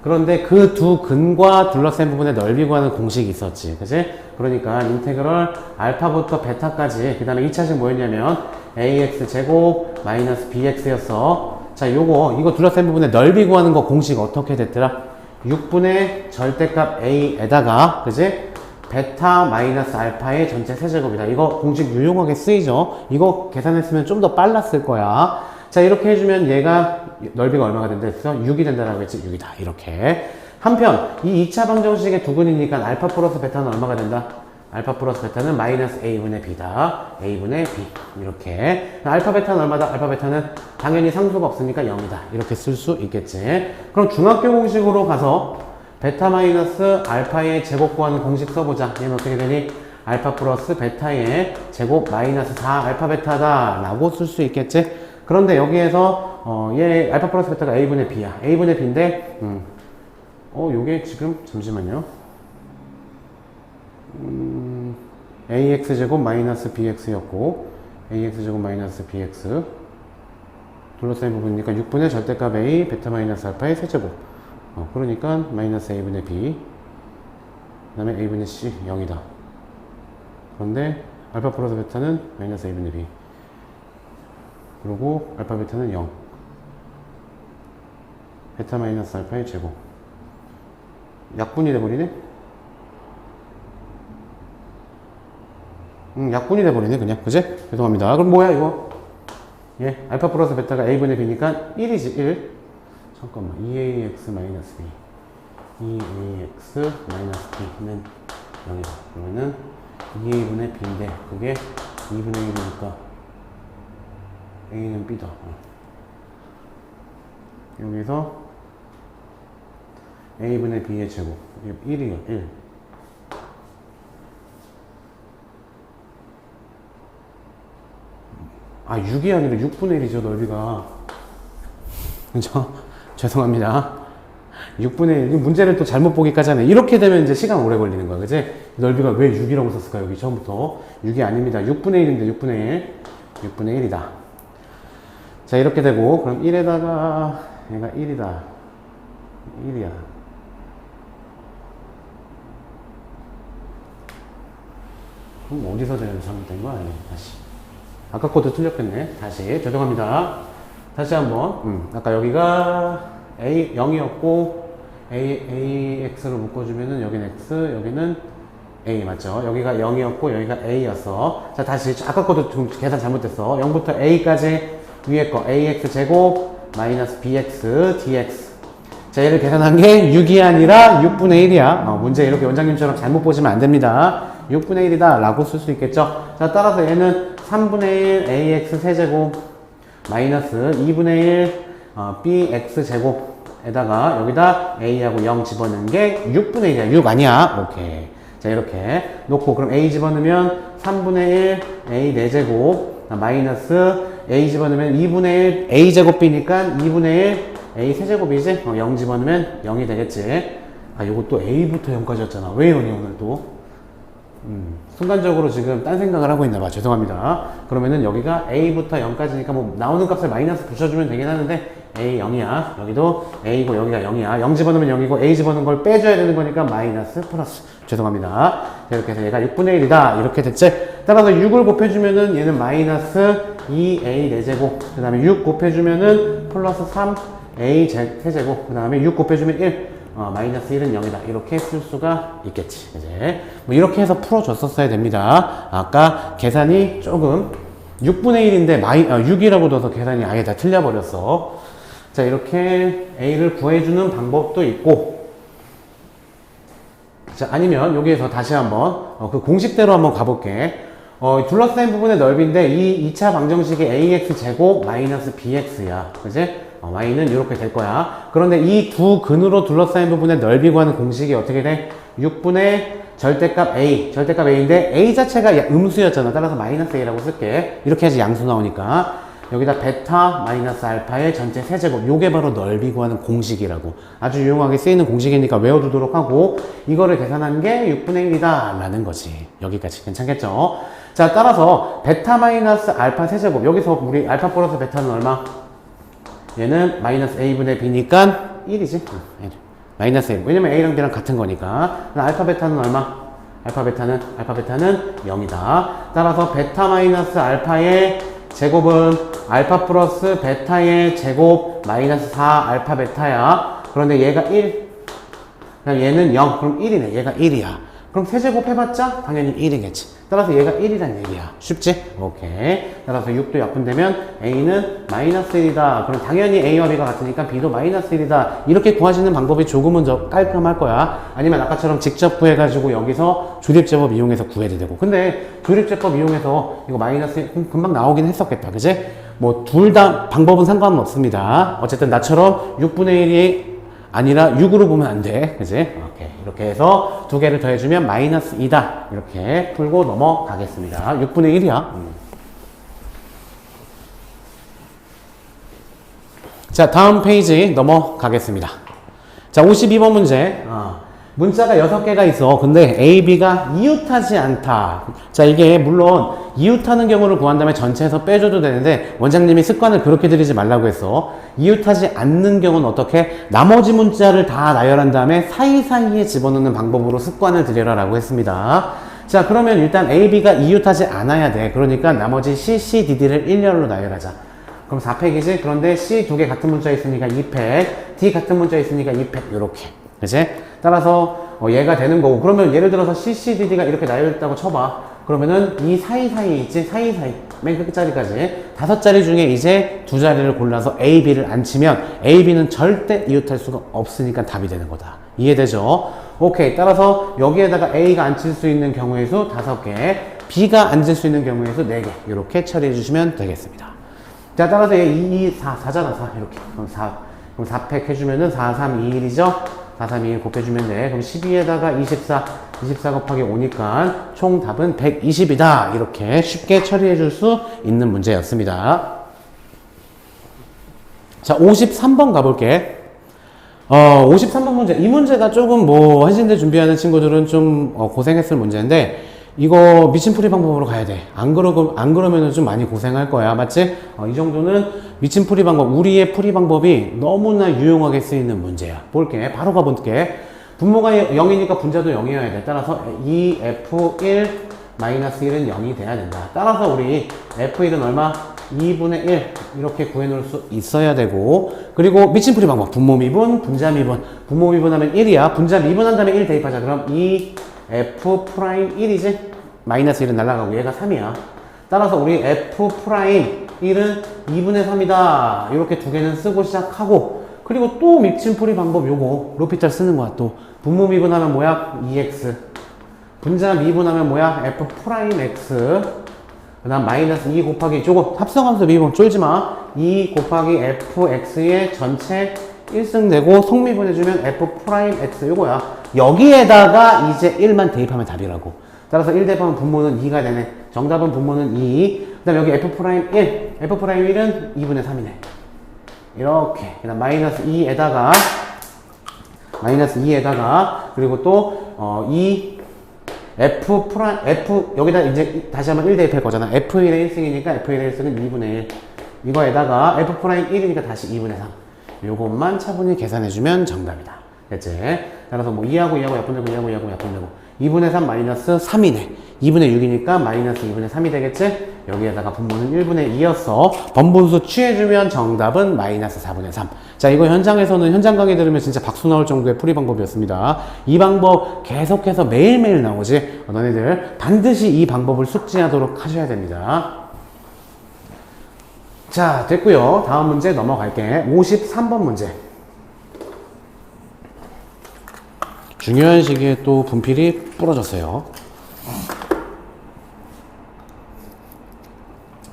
그런데 그 두 근과 둘러싼 부분의 넓이 구하는 공식이 있었지. 그치? 그러니까 인테그럴 알파부터 베타까지 그 다음에 2차식 뭐였냐면 ax 제곱 마이너스 bx였어. 자, 이거 둘러싼 부분의 넓이 구하는 거 공식 어떻게 됐더라? 6분의 절대값 a에다가, 그지? 베타 마이너스 알파의 전체 세제곱이다. 이거 공식 유용하게 쓰이죠? 이거 계산했으면 좀 더 빨랐을 거야. 자, 이렇게 해주면 얘가 넓이가 얼마가 된다 했어? 6이 된다라고 했지? 6이다. 이렇게. 한편, 이 2차 방정식의 두 근이니까 알파 플러스 베타는 얼마가 된다? 알파 플러스 베타는 마이너스 a분의 b다. a분의 b. 이렇게. 알파 베타는 얼마다? 알파 베타는 당연히 상수가 없으니까 0이다. 이렇게 쓸 수 있겠지. 그럼 중학교 공식으로 가서 베타 마이너스 알파의 제곱 구하는 공식 써보자. 얘는 어떻게 되니? 알파 플러스 베타의 제곱 마이너스 4 알파 베타다. 라고 쓸 수 있겠지. 그런데 여기에서, 얘 알파 플러스 베타가 a분의 b야. a분의 b인데, 요게 지금, 잠시만요. ax제곱 마이너스 bx였고 ax제곱 마이너스 bx 둘러싸인 부분이니까 6분의 절대값 a 베타 마이너스 알파의 세제곱 그러니까 마이너스 a분의 b 그 다음에 a분의 c 0이다. 그런데 알파 플러스 베타는 마이너스 a분의 b 그리고 알파 베타는 0 베타 마이너스 알파의 제곱 약분이 돼버리네. 약분이 돼버리네, 그냥. 그지? 죄송합니다. 그럼 뭐야, 이거? 예, 알파 플러스 베타가 a분의 b니까 1이지, 1. 잠깐만. 2ax 마이너스 b. 2ax 마이너스 b는 0이다. 그러면은 2a분의 b인데, 그게 2분의 1이니까 a는 b다. 여기서 a분의 b의 제곱. 1이요, 1. 아, 6이 아니라 6분의 1이죠, 넓이가. 그죠? 죄송합니다. 6분의 1. 문제를 또 잘못 보기까지 하네. 이렇게 되면 이제 시간 오래 걸리는 거야, 그지? 넓이가 왜 6이라고 썼을까, 여기 처음부터. 6이 아닙니다. 6분의 1인데, 6분의 1. 6분의 1이다. 자, 이렇게 되고, 그럼 1에다가, 얘가 1이다. 1이야. 그럼 어디서 잘못된 거야? 다시. 아까 것도 틀렸겠네. 다시. 죄송합니다. 다시 한번. 아까 여기가 A 0이었고, AX로 묶어주면은 여기는 X, 여기는 A 맞죠? 여기가 0이었고, 여기가 A였어. 자, 다시. 아까 것도 좀 계산 잘못됐어. 0부터 A까지 위에 거. AX 제곱, 마이너스 BX, DX. 자, 얘를 계산한 게 6이 아니라 6분의 1이야. 문제 이렇게 원장님처럼 잘못 보시면 안 됩니다. 6분의 1이다. 라고 쓸 수 있겠죠? 자, 따라서 얘는 3분의 1 ax 세제곱 마이너스 2분의 1 bx 제곱에다가 여기다 a하고 0 집어넣는 게 6분의 1이야. 6 아니야. 오케이. 자, 이렇게 놓고 그럼 a 집어넣으면 3분의 1 a 4제곱 마이너스 a 집어넣으면 2분의 1 a 제곱 b니까 2분의 1 a 세제곱이지? 0 집어넣으면 0이 되겠지. 아, 요것도 a부터 0까지였잖아. 왜 0이 오늘 또? 순간적으로 지금 딴 생각을 하고 있나봐. 죄송합니다. 그러면은 여기가 a부터 0까지니까 뭐 나오는 값을 마이너스 붙여주면 되긴 하는데 a 0이야. 여기도 a고 여기가 0이야. 0 집어넣으면 0이고 a 집어넣은 걸 빼줘야 되는 거니까 마이너스 플러스. 죄송합니다. 이렇게 해서 얘가 6분의 1이다. 이렇게 됐지? 따라서 6을 곱해주면은 얘는 마이너스 2a 4제곱. 그 다음에 6 곱해주면은 플러스 3a 세제곱. 그 다음에 6 곱해주면 1. 마이너스 1은 0이다. 이렇게 쓸 수가 있겠지. 이제 뭐 이렇게 해서 풀어줬었어야 됩니다. 아까 계산이 조금 6분의 1인데 6이라고 둬서 계산이 아예 다 틀려버렸어. 자, 이렇게 A를 구해주는 방법도 있고 자, 아니면 여기에서 다시 한번 그 공식대로 한번 가볼게. 둘러싸인 부분의 넓이인데 이 2차 방정식이 ax 제곱 마이너스 bx야. 그지? y는 이렇게 될 거야. 그런데 이 두 근으로 둘러싸인 부분의 넓이 구하는 공식이 어떻게 돼? 6분의 절대값 a인데 a 자체가 음수였잖아. 따라서 마이너스 a라고 쓸게. 이렇게 해야지 양수 나오니까. 여기다 베타 마이너스 알파의 전체 세제곱, 요게 바로 넓이 구하는 공식이라고. 아주 유용하게 쓰이는 공식이니까 외워두도록 하고, 이거를 계산한 게 6분의 1이다 라는 거지. 여기까지 괜찮겠죠? 자, 따라서 베타 마이너스 알파 세제곱, 여기서 우리 알파 플러스 베타는 얼마? 얘는 마이너스 a분의 b니까 1이지. 마이너스 1. 왜냐면 a랑 b랑 같은 거니까. 알파 베타는 얼마? 알파 베타는 0이다. 따라서 베타 마이너스 알파의 제곱은 알파 플러스 베타의 제곱 마이너스 4 알파 베타야. 그런데 얘가 1. 그럼 얘는 0. 그럼 1이네. 얘가 1이야. 그럼 세제곱 해봤자 당연히 1이겠지. 따라서 얘가 1이란 얘기야. 쉽지? 오케이. 따라서 6도 약분되면 A는 마이너스 1이다. 그럼 당연히 A와 B가 같으니까 B도 마이너스 1이다. 이렇게 구하시는 방법이 조금은 더 깔끔할 거야. 아니면 아까처럼 직접 구해가지고 여기서 조립제법 이용해서 구해도 되고. 근데 조립제법 이용해서 이거 마이너스 1 금방 나오긴 했었겠다. 그지? 뭐 둘 다 방법은 상관은 없습니다. 어쨌든 나처럼 6분의 1이 아니라 6으로 보면 안 돼. 그지? 오케이. 이렇게 해서 두 개를 더해주면 마이너스 2다. 이렇게 풀고 넘어가겠습니다. 6분의 1이야. 자, 다음 페이지 넘어가겠습니다. 자, 52번 문제. 문자가 6개가 있어. 근데 A, B가 이웃하지 않다. 자, 이게 물론 이웃하는 경우를 구한 다음에 전체에서 빼줘도 되는데 원장님이 습관을 그렇게 들이지 말라고 했어. 이웃하지 않는 경우는 어떻게? 나머지 문자를 다 나열한 다음에 사이사이에 집어넣는 방법으로 습관을 들여라라고 했습니다. 자, 그러면 일단 A, B가 이웃하지 않아야 돼. 그러니까 나머지 C, C, D, D를 일렬로 나열하자. 그럼 4팩이지? 그런데 C 두 개 같은 문자 있으니까 2팩, D 같은 문자 있으니까 2팩, 요렇게. 그치? 따라서 얘가 되는 거고. 그러면 예를 들어서 C, C, D, D가 이렇게 나열됐다고 쳐봐. 그러면은 이 사이사이에 있지? 사이사이. 맨 끝자리까지. 5자리 중에 이제 2자리를 골라서 A, B를 안 치면 A, B는 절대 이웃할 수가 없으니까 답이 되는 거다. 이해되죠? 오케이. 따라서 여기에다가 A가 앉힐 수 있는 경우의 수 5개, B가 앉을 수 있는 경우의 수 4개. 이렇게 처리해 주시면 되겠습니다. 자, 따라서 얘 2, 2, 4, 4잖아, 4. 이렇게. 그럼 4팩 해주면은 4, 3, 2, 1이죠? 4, 3, 2, 1 곱해주면 돼. 그럼 12에다가 24 곱하기 5니까 총 답은 120이다. 이렇게 쉽게 처리해 줄 수 있는 문제였습니다. 자, 53번 가볼게. 53번 문제. 이 문제가 조금 뭐, 한신대 준비하는 친구들은 좀 고생했을 문제인데, 이거 미침풀이 방법으로 가야 돼. 안 그러면은 좀 많이 고생할 거야. 맞지? 이 정도는 미침풀이 방법, 우리의 풀이 방법이 너무나 유용하게 쓰이는 문제야. 볼게. 바로 가볼게. 분모가 0이니까 분자도 0이어야 돼. 따라서 2F1 마이너스 1은 0이 돼야 된다. 따라서 우리 F1은 얼마? 2분의 1 이렇게 구해놓을 수 있어야 되고, 그리고 미침풀이 방법 분모 미분, 분자 미분. 분모 미분하면 1이야. 분자 미분한 다음에 1 대입하자. 그럼 2F'1이지? 마이너스 1은 날아가고 얘가 3이야. 따라서 우리 F'1은 2분의 3이다. 이렇게 두 개는 쓰고 시작하고, 그리고 또 미침풀이 방법 요거 로피탈 쓰는 거야. 또 분모 미분하면 뭐야? 2x. 분자 미분하면 뭐야? F'x. 그 다음 마이너스 2 곱하기 저거 합성함수 미분 쫄지마. 2 곱하기 fx의 전체 1승 내고 성미분해주면 F'x 요거야. 여기에다가 이제 1만 대입하면 답이라고. 따라서 1 대입하면 분모는 2가 되네. 정답은 분모는 2. 그 다음 여기 F'1. F'1은 2분의 3이네. 이렇게. 그 다음 마이너스 2에다가 그리고 또 여기다 이제 다시 한번 1 대입할 거잖아. F1의 1승이니까 F1의 1승은 2분의 1. 이거에다가 F'1이니까 다시 2분의 3. 요것만 차분히 계산해주면 정답이다. 됐지? 따라서 뭐 2하고 약분되고 2하고 약분되고 2분의 3 마이너스 3이네. 2분의 6이니까 마이너스 2분의 3이 되겠지? 여기에다가 분모는 1분의 2였어. 번분수 취해주면 정답은 마이너스 4분의 3. 자, 이거 현장에서는 현장 강의 들으면 진짜 박수 나올 정도의 풀이 방법이었습니다. 이 방법 계속해서 매일매일 나오지? 너네들 반드시 이 방법을 숙지하도록 하셔야 됩니다. 자, 됐고요. 다음 문제 넘어갈게. 53번 문제. 중요한 시기에 또 분필이 부러졌어요.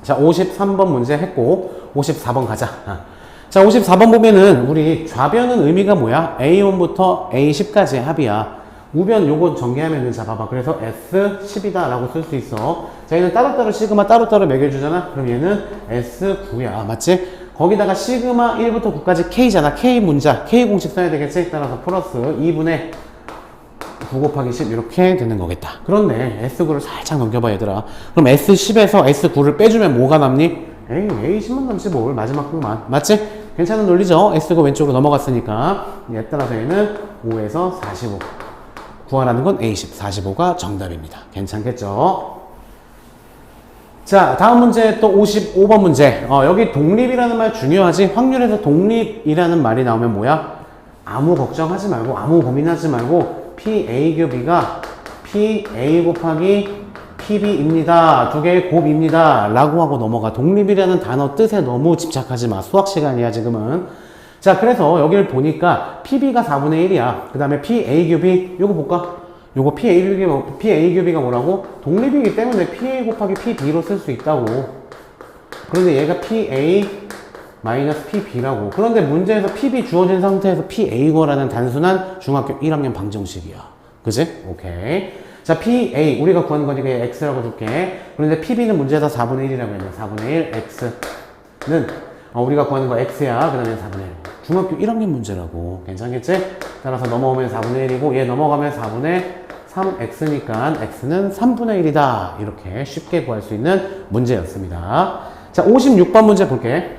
자, 53번 문제 했고 54번 가자. 자, 54번 보면은 우리 좌변은 의미가 뭐야? A1부터 A10까지의 합이야. 우변 요거 전개하면은, 자 봐봐, 그래서 S10이다 라고 쓸 수 있어. 자, 얘는 따로따로 시그마 따로따로 매겨주잖아. 그럼 얘는 S9야, 맞지? 거기다가 시그마 1부터 9까지 K잖아. K 문자, K 공식 써야 되겠지? 따라서 플러스 2분의 9 곱하기 10 이렇게 되는 거겠다. 그렇네. S9를 살짝 넘겨봐 얘들아. 그럼 S10에서 S9를 빼주면 뭐가 남니? 에이, A10만 남지 뭘. 마지막 항만. 맞지? 괜찮은 논리죠? S가 왼쪽으로 넘어갔으니까. 얘 따라서 얘는 5에서 45 구하라는 건 A10, 45가 정답입니다. 괜찮겠죠? 자, 다음 문제 또 55번 문제. 여기 독립이라는 말 중요하지? 확률에서 독립이라는 말이 나오면 뭐야? 아무 걱정하지 말고, 아무 고민하지 말고 PA 곱이가 PA 곱하기 PB입니다. 두 개의 곱입니다. 라고 하고 넘어가. 독립이라는 단어 뜻에 너무 집착하지 마. 수학 시간이야, 지금은. 자, 그래서 여기를 보니까 PB가 4분의 1이야. 그 다음에 PA 곱이, 요거 볼까? 요거 PA 곱이가 뭐라고? 독립이기 때문에 PA 곱하기 PB로 쓸 수 있다고. 그런데 얘가 PA 마이너스 PB라고. 그런데 문제에서 PB 주어진 상태에서 PA고라는 단순한 중학교 1학년 방정식이야. 그지? 오케이. 자, PA, 우리가 구하는 거니까 X라고 줄게. 그런데 PB는 문제에서 4분의 1이라고 했네. 4분의 1, X는, 우리가 구하는 거 X야. 그 다음에 4분의 1. 중학교 1학년 문제라고. 괜찮겠지? 따라서 넘어오면 4분의 1이고, 얘 넘어가면 4분의 3X니까 X는 3분의 1이다. 이렇게 쉽게 구할 수 있는 문제였습니다. 자, 56번 문제 볼게.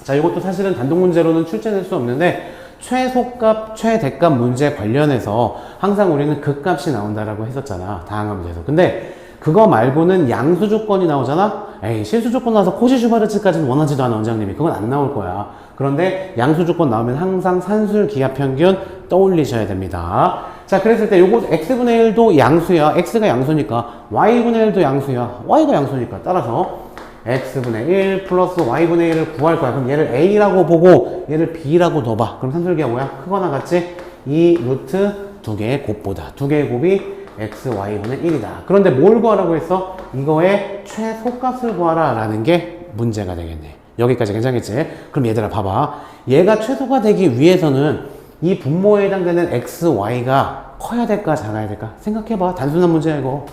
자, 이것도 사실은 단독 문제로는 출제될 수 없는데, 최소값, 최대값 문제 관련해서 항상 우리는 극값이 나온다라고 했었잖아. 다양한 문제에서. 근데 그거 말고는 양수 조건이 나오잖아? 에이, 실수 조건 나와서 코시-슈바르츠까지는 원하지도 않아, 원장님이. 그건 안 나올 거야. 그런데 양수 조건 나오면 항상 산술 기하 평균 떠올리셔야 됩니다. 자, 그랬을 때 요거 x분의 1도 양수야. x가 양수니까 y분의 1도 양수야. y가 양수니까. 따라서 x분의 1 플러스 y분의 1을 구할 거야. 그럼 얘를 a라고 보고 얘를 b라고 넣어봐. 그럼 산술기가 뭐야? 크거나 같지? 이 루트 두 개의 곱보다. 두 개의 곱이 x, y분의 1이다. 그런데 뭘 구하라고 했어? 이거의 최소값을 구하라 라는 게 문제가 되겠네. 여기까지 괜찮겠지? 그럼 얘들아 봐봐. 얘가 최소가 되기 위해서는 이 분모에 해당되는 x, y가 커야 될까 작아야 될까? 생각해봐. 단순한 문제야 이거.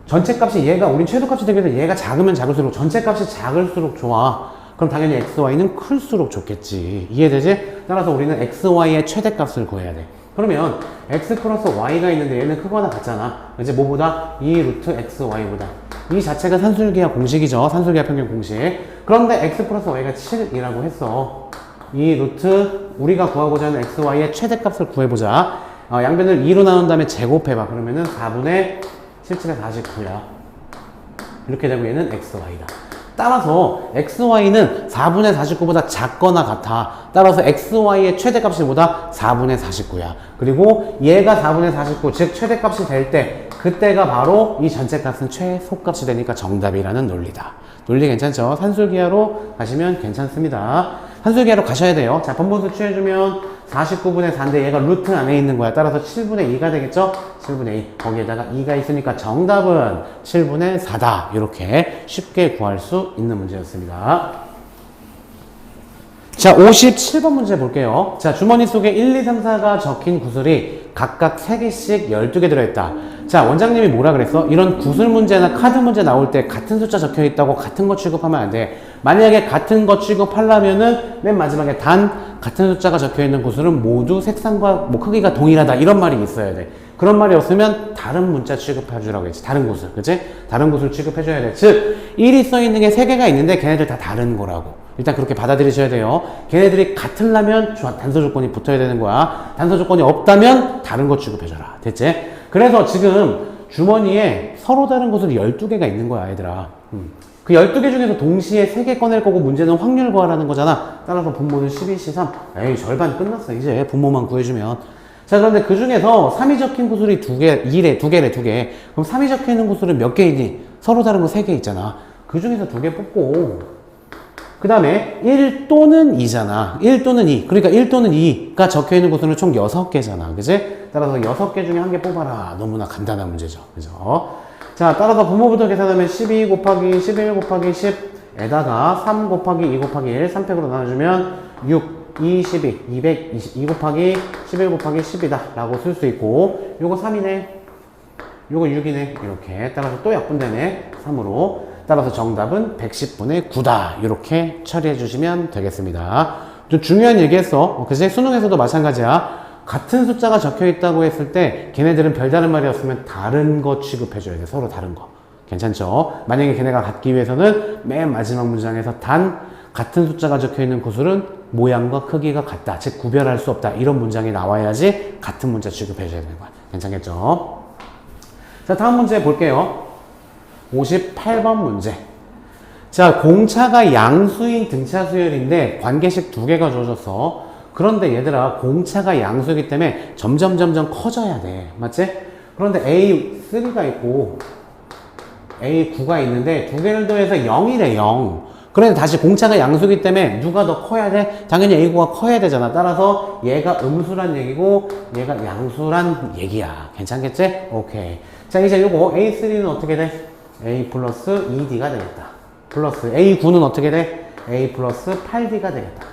전체 값이 얘가, 우린 최소값이 되기 위해서 얘가 작으면 작을수록, 전체 값이 작을수록 좋아. 그럼 당연히 x, y는 클수록 좋겠지. 이해되지? 따라서 우리는 x, y의 최대값을 구해야 돼. 그러면 x 플러스 y가 있는데 얘는 크거나 같잖아. 이제 뭐보다? 2 루트 x, y보다. 이 자체가 산술기하 공식이죠. 산술기하 평균 공식. 그런데 x 플러스 y가 7이라고 했어. 이 루트 우리가 구하고자 하는 x, y의 최대값을 구해보자. 양변을 2로 나눈 다음에 제곱해봐. 그러면은 4분의 7에 49야. 이렇게 되고 얘는 x, y다. 따라서 x, y는 4분의 49보다 작거나 같아. 따라서 x, y의 최대값이 보다 4분의 49야. 그리고 얘가 4분의 49, 즉 최대값이 될 때 그때가 바로 이 전체 값은 최소값이 되니까 정답이라는 논리다. 논리 괜찮죠? 산술기하로 가시면 괜찮습니다. 산술기하로 가셔야 돼요. 자, 번분수 취해주면 49분의 4인데 얘가 루트 안에 있는 거야. 따라서 7분의 2가 되겠죠? 7분의 2. 거기에다가 2가 있으니까 정답은 7분의 4다. 이렇게 쉽게 구할 수 있는 문제였습니다. 자, 57번 문제 볼게요. 자, 주머니 속에 1, 2, 3, 4가 적힌 구슬이 각각 3개씩 12개 들어있다. 자, 원장님이 뭐라 그랬어? 이런 구슬 문제나 카드 문제 나올 때 같은 숫자 적혀 있다고 같은 거 취급하면 안 돼. 만약에 같은 거 취급하려면은 맨 마지막에 같은 숫자가 적혀 있는 구슬은 모두 색상과 크기가 동일하다. 이런 말이 있어야 돼. 그런 말이 없으면 다른 문자 취급해주라고 했지. 다른 구슬. 그치? 다른 구슬 취급해줘야 돼. 즉, 1이 써있는 게 3개가 있는데 걔네들 다 다른 거라고. 일단 그렇게 받아들이셔야 돼요. 걔네들이 같으려면 단서 조건이 붙어야 되는 거야. 단서 조건이 없다면 다른 거 취급해줘라. 됐지? 그래서 지금 주머니에 서로 다른 구슬이 12개가 있는 거야, 얘들아. 그 12개 중에서 동시에 3개 꺼낼 거고 문제는 확률 구하라는 거잖아. 따라서 분모는 12, 13. 에이, 절반 끝났어. 이제 분모만 구해주면. 자, 그런데 그 중에서 3이 적힌 구슬이 2개, 2개래, 2개. 그럼 3이 적혀 있는 구슬은 몇 개 있니? 서로 다른 거 3개 있잖아. 그 중에서 2개 뽑고 그 다음에 1 또는 2잖아. 1 또는 2. 그러니까 1 또는 2가 적혀 있는 곳은 총 6개잖아. 그지? 따라서 6개 중에 한 개 뽑아라. 너무나 간단한 문제죠. 그죠? 자, 따라서 분모부터 계산하면 12 곱하기 11 곱하기 10에다가 3 곱하기 2 곱하기 1, 3팩으로 나눠주면 6, 2, 12, 222 곱하기 11 곱하기 10이다. 라고 쓸 수 있고, 요거 3이네. 요거 6이네. 이렇게. 따라서 또 약분되네. 3으로. 따라서 정답은 110분의 9다. 이렇게 처리해 주시면 되겠습니다. 좀 중요한 얘기했어. 그치? 수능에서도 마찬가지야. 같은 숫자가 적혀 있다고 했을 때 걔네들은 별다른 말이었으면 다른 거 취급해줘야 돼. 서로 다른 거. 괜찮죠? 만약에 걔네가 같기 위해서는 맨 마지막 문장에서 단 같은 숫자가 적혀 있는 구슬은 모양과 크기가 같다. 즉 구별할 수 없다. 이런 문장이 나와야지 같은 문자 취급해줘야 되는 거야. 괜찮겠죠? 자, 다음 문제 볼게요. 58번 문제. 자, 공차가 양수인 등차 수열인데 관계식 2개가 주어졌어. 그런데 얘들아, 공차가 양수이기 때문에 점점 커져야 돼. 맞지? 그런데 A3가 있고 A9가 있는데 2개를 더해서 0이래. 0. 그런데 다시 공차가 양수이기 때문에 누가 더 커야 돼? 당연히 A9가 커야 되잖아. 따라서 얘가 음수란 얘기고 얘가 양수란 얘기야. 괜찮겠지? 오케이. 자, 이제 요거 A3는 어떻게 돼? A 플러스 2D가 되겠다. 플러스 A9는 어떻게 돼? A 플러스 8D가 되겠다.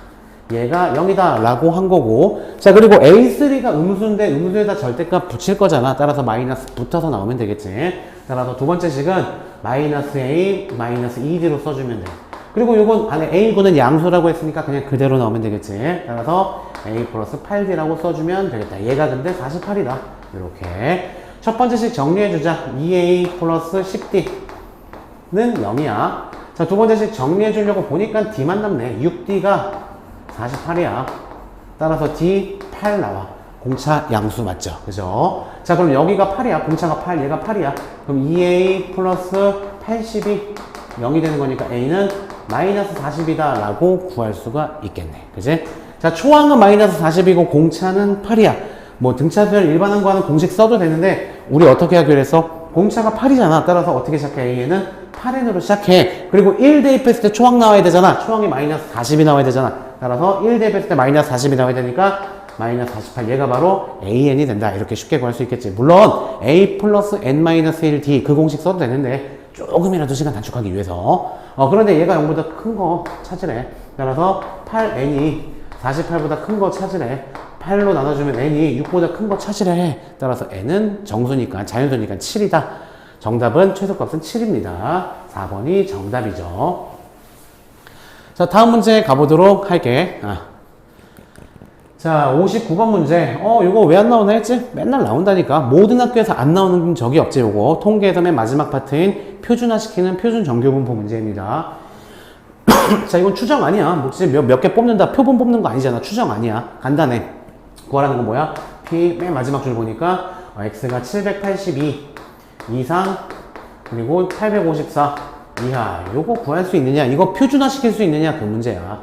얘가 0이다 라고 한 거고, 자, 그리고 A3가 음수인데 음수에다 절대값 붙일 거잖아. 따라서 마이너스 붙어서 나오면 되겠지. 따라서 두 번째 식은 마이너스 A 마이너스 2D로 써주면 돼. 그리고 요건 안에 A9는 양수라고 했으니까 그냥 그대로 나오면 되겠지. 따라서 A 플러스 8D라고 써주면 되겠다. 얘가 근데 48이다. 이렇게 첫 번째 식 정리해주자. 2A 플러스 10D는 0이야. 자, 두 번째 식 정리해주려고 보니까 D만 남네. 6D가 48이야. 따라서 D 8 나와. 공차 양수 맞죠? 그죠? 자, 그럼 여기가 8이야. 공차가 8, 얘가 8이야. 그럼 2A 플러스 80이 0이 되는 거니까 A는 마이너스 40이다 라고 구할 수가 있겠네. 그지? 자, 초항은 마이너스 40이고 공차는 8이야. 뭐 등차수열 일반항 구하는 공식 써도 되는데 우리 어떻게 하기로 했어? 공차가 8이잖아. 따라서 어떻게 시작해? A는 8n으로 시작해. 그리고 1 대입했을 때 초항 나와야 되잖아. 초항이 마이너스 40이 나와야 되잖아. 따라서 1 대입했을 때 마이너스 40이 나와야 되니까 마이너스 48. 얘가 바로 AN이 된다. 이렇게 쉽게 구할 수 있겠지. 물론 A 플러스 N-1D 그 공식 써도 되는데 조금이라도 시간 단축하기 위해서. 그런데 얘가 0보다 큰 거 찾으래. 따라서 8n이 48보다 큰 거 찾으래. 8로 나눠주면 n이 6보다 큰 거 찾으래. 따라서 n은 정수니까, 자연수니까 7이다. 정답은 최소값은 7입니다. 4번이 정답이죠. 자, 다음 문제 가보도록 할게. 자, 59번 문제. 이거 왜 안 나오나 했지? 맨날 나온다니까. 모든 학교에서 안 나오는 적이 없지, 요거. 통계에서 맨 마지막 파트인 표준화시키는 표준 정규분포 문제입니다. 자, 이건 추정 아니야. 뭐 몇 개 뽑는다, 표본 뽑는 거 아니잖아. 추정 아니야. 간단해. 구하라는 건 뭐야? P 맨 마지막 줄 보니까 X가 782 이상 그리고 854 이하. 요거 구할 수 있느냐? 이거 표준화 시킬 수 있느냐? 그 문제야.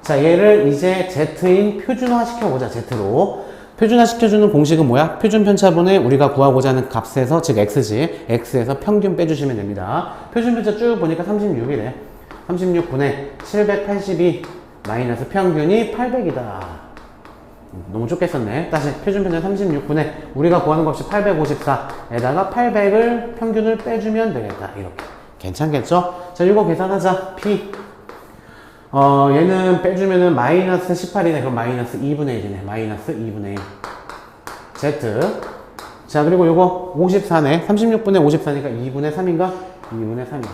자, 얘를 이제 Z인 표준화 시켜보자. Z로. 표준화 시켜주는 공식은 뭐야? 표준 편차분의 우리가 구하고자 하는 값에서, 즉 X지. X에서 평균 빼주시면 됩니다. 표준 편차 쭉 보니까 36이래. 36분의 782 마이너스 평균이 800이다. 너무 좁게 썼네. 다시 표준 편차 36분의 우리가 구하는 값이 854에다가 800을 평균을 빼주면 되겠다. 이렇게. 괜찮겠죠? 자, 이거 계산하자. P. 얘는 빼주면은 마이너스 18이네. 그럼 마이너스 2분의 1이네. 마이너스 2분의 1. Z. 자, 그리고 요거 54네. 36분의 54니까 2분의 3인가? 2분의 3이다.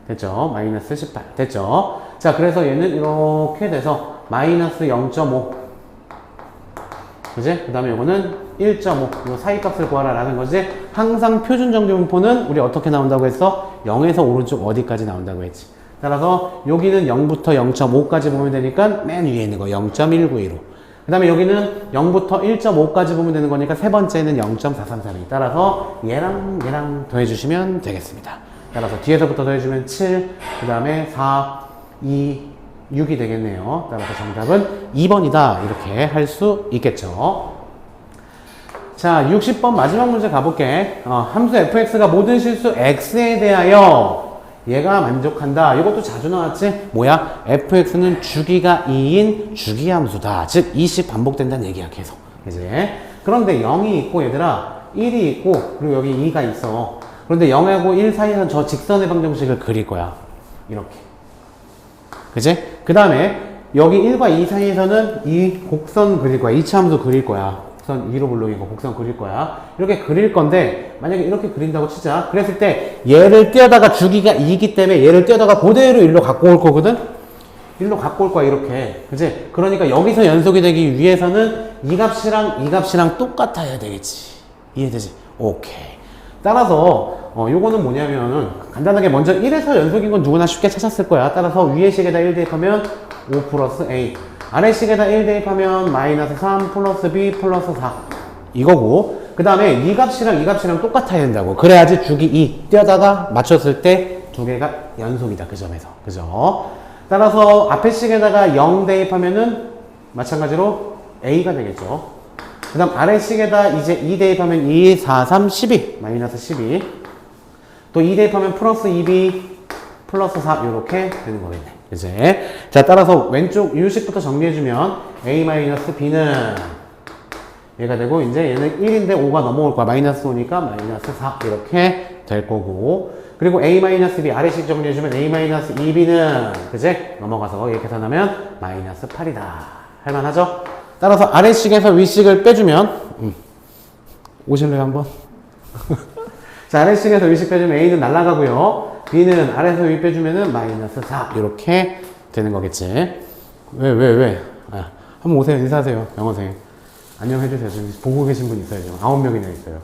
됐죠? 마이너스 18. 됐죠? 자, 그래서 얘는 이렇게 돼서 마이너스 0.5. 그지? 그 다음에 요거는 1.5. 요 사이 값을 구하라 라는 거지. 항상 표준 정규분포는 우리 어떻게 나온다고 했어? 0에서 오른쪽 어디까지 나온다고 했지. 따라서 여기는 0부터 0.5까지 보면 되니까 맨 위에 있는 거 0.192로. 그 다음에 여기는 0부터 1.5까지 보면 되는 거니까 세 번째는 0.433이. 따라서 얘랑 더해주시면 되겠습니다. 따라서 뒤에서부터 더해주면 7, 그 다음에 4, 2, 6이 되겠네요. 따라서 정답은 2번이다. 이렇게 할 수 있겠죠. 자, 60번 마지막 문제 가볼게. 함수 fx가 모든 실수 x에 대하여 얘가 만족한다. 이것도 자주 나왔지? 뭐야? fx는 주기가 2인 주기함수다. 즉 2씩 반복된다는 얘기야 계속. 이제 그런데 0이 있고 얘들아 1이 있고 그리고 여기 2가 있어. 그런데 0하고 1 사이에는 저 직선의 방정식을 그릴 거야. 이렇게. 그치? 그 다음에 여기 1과 2 사이에서는 이 곡선 그릴 거야. 이차함수 그릴 거야. 곡선 2로 불러이고 곡선 그릴 거야. 이렇게 그릴 건데 만약에 이렇게 그린다고 치자. 그랬을 때 얘를 떼어다가 주기가 2이기 때문에 얘를 떼어다가 그대로 1로 갖고 올 거거든? 1로 갖고 올 거야 이렇게. 그치? 그러니까 여기서 연속이 되기 위해서는 이 값이랑 똑같아야 되겠지. 이해되지? 오케이. 따라서 요거는 뭐냐면은 간단하게 먼저 1에서 연속인 건 누구나 쉽게 찾았을 거야. 따라서 위의 식에다 1 대입하면 5 플러스 A, 아래 식에다 1 대입하면 마이너스 3 플러스 B 플러스 4 이거고, 그 다음에 이 값이랑 똑같아야 된다고. 그래야지 주기 2 떼어다가 맞췄을 때 두 개가 연속이다. 그 점에서. 그죠? 따라서 앞에 식에다가 0 대입하면은 마찬가지로 A가 되겠죠. 그 다음 아래식에다 이제 2 대입하면 2, 4, 3, 12 마이너스 12, 또 2 대입하면 플러스 2b 플러스 4 이렇게 되는 거겠네. 이제 자, 따라서 왼쪽 유식부터 정리해주면 a 마이너스 b는 얘가 되고, 이제 얘는 1인데 5가 넘어올 거야. 마이너스 5니까 마이너스 4 이렇게 될 거고, 그리고 a 마이너스 b 아래식 정리해주면 a 마이너스 2b는 그제 넘어가서 이렇게 계산하면 마이너스 8이다. 할만하죠? 따라서 아래식에서 위식을 빼주면 오실래요 한번? 자, 아래식에서 위식 빼주면 A는 날아가고요. B는 아래에서 위 빼주면은 마이너스 4 이렇게 되는 거겠지. 왜? 아, 한번 오세요. 인사하세요. 영어생. 안녕 해주세요. 지금 보고 계신 분 있어요. 지금 9명이나 있어요.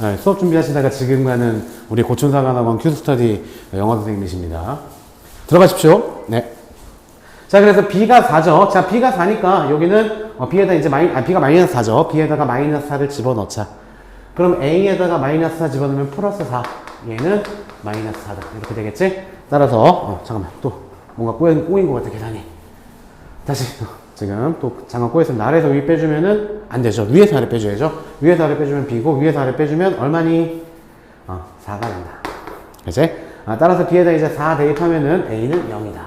네, 수업 준비하시다가 지금 가는 우리 고춘사관학원 큐스터디 영어 선생님이십니다. 들어가십시오. 네. 자, 그래서 B가 4죠. 자, B가 4니까 여기는 B에다 이제 B가 마이너스 4죠. B에다가 마이너스 4를 집어넣자. 그럼 A에다가 마이너스 4 집어넣으면 플러스 4. 얘는 마이너스 4다. 이렇게 되겠지? 따라서 잠깐만, 또 뭔가 꼬인 것 같아 계산이. 다시 지금 또 잠깐 꼬였으면 아래에서 위 빼주면은 안 되죠. 위에서 아래 빼줘야죠. 위에서 아래 빼주면 B고, 위에서 아래 빼주면 얼마니? 4가 된다. 그치? 따라서 B에다 이제 4 대입하면은 A는 0이다.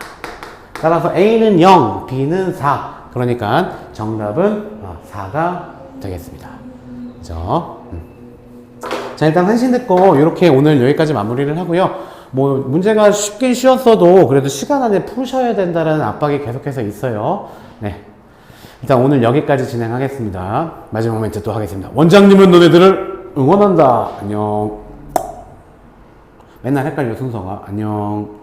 따라서 A는 0, B는 4. 그러니까 정답은 4가 되겠습니다. 그죠? 자, 일단 한신 듣고 이렇게 오늘 여기까지 마무리를 하고요. 뭐 문제가 쉽긴 쉬웠어도 그래도 시간 안에 푸셔야 된다는 압박이 계속해서 있어요. 네, 일단 오늘 여기까지 진행하겠습니다. 마지막 멘트 또 하겠습니다. 원장님은 너네들을 응원한다. 안녕. 맨날 헷갈려 순서가. 안녕.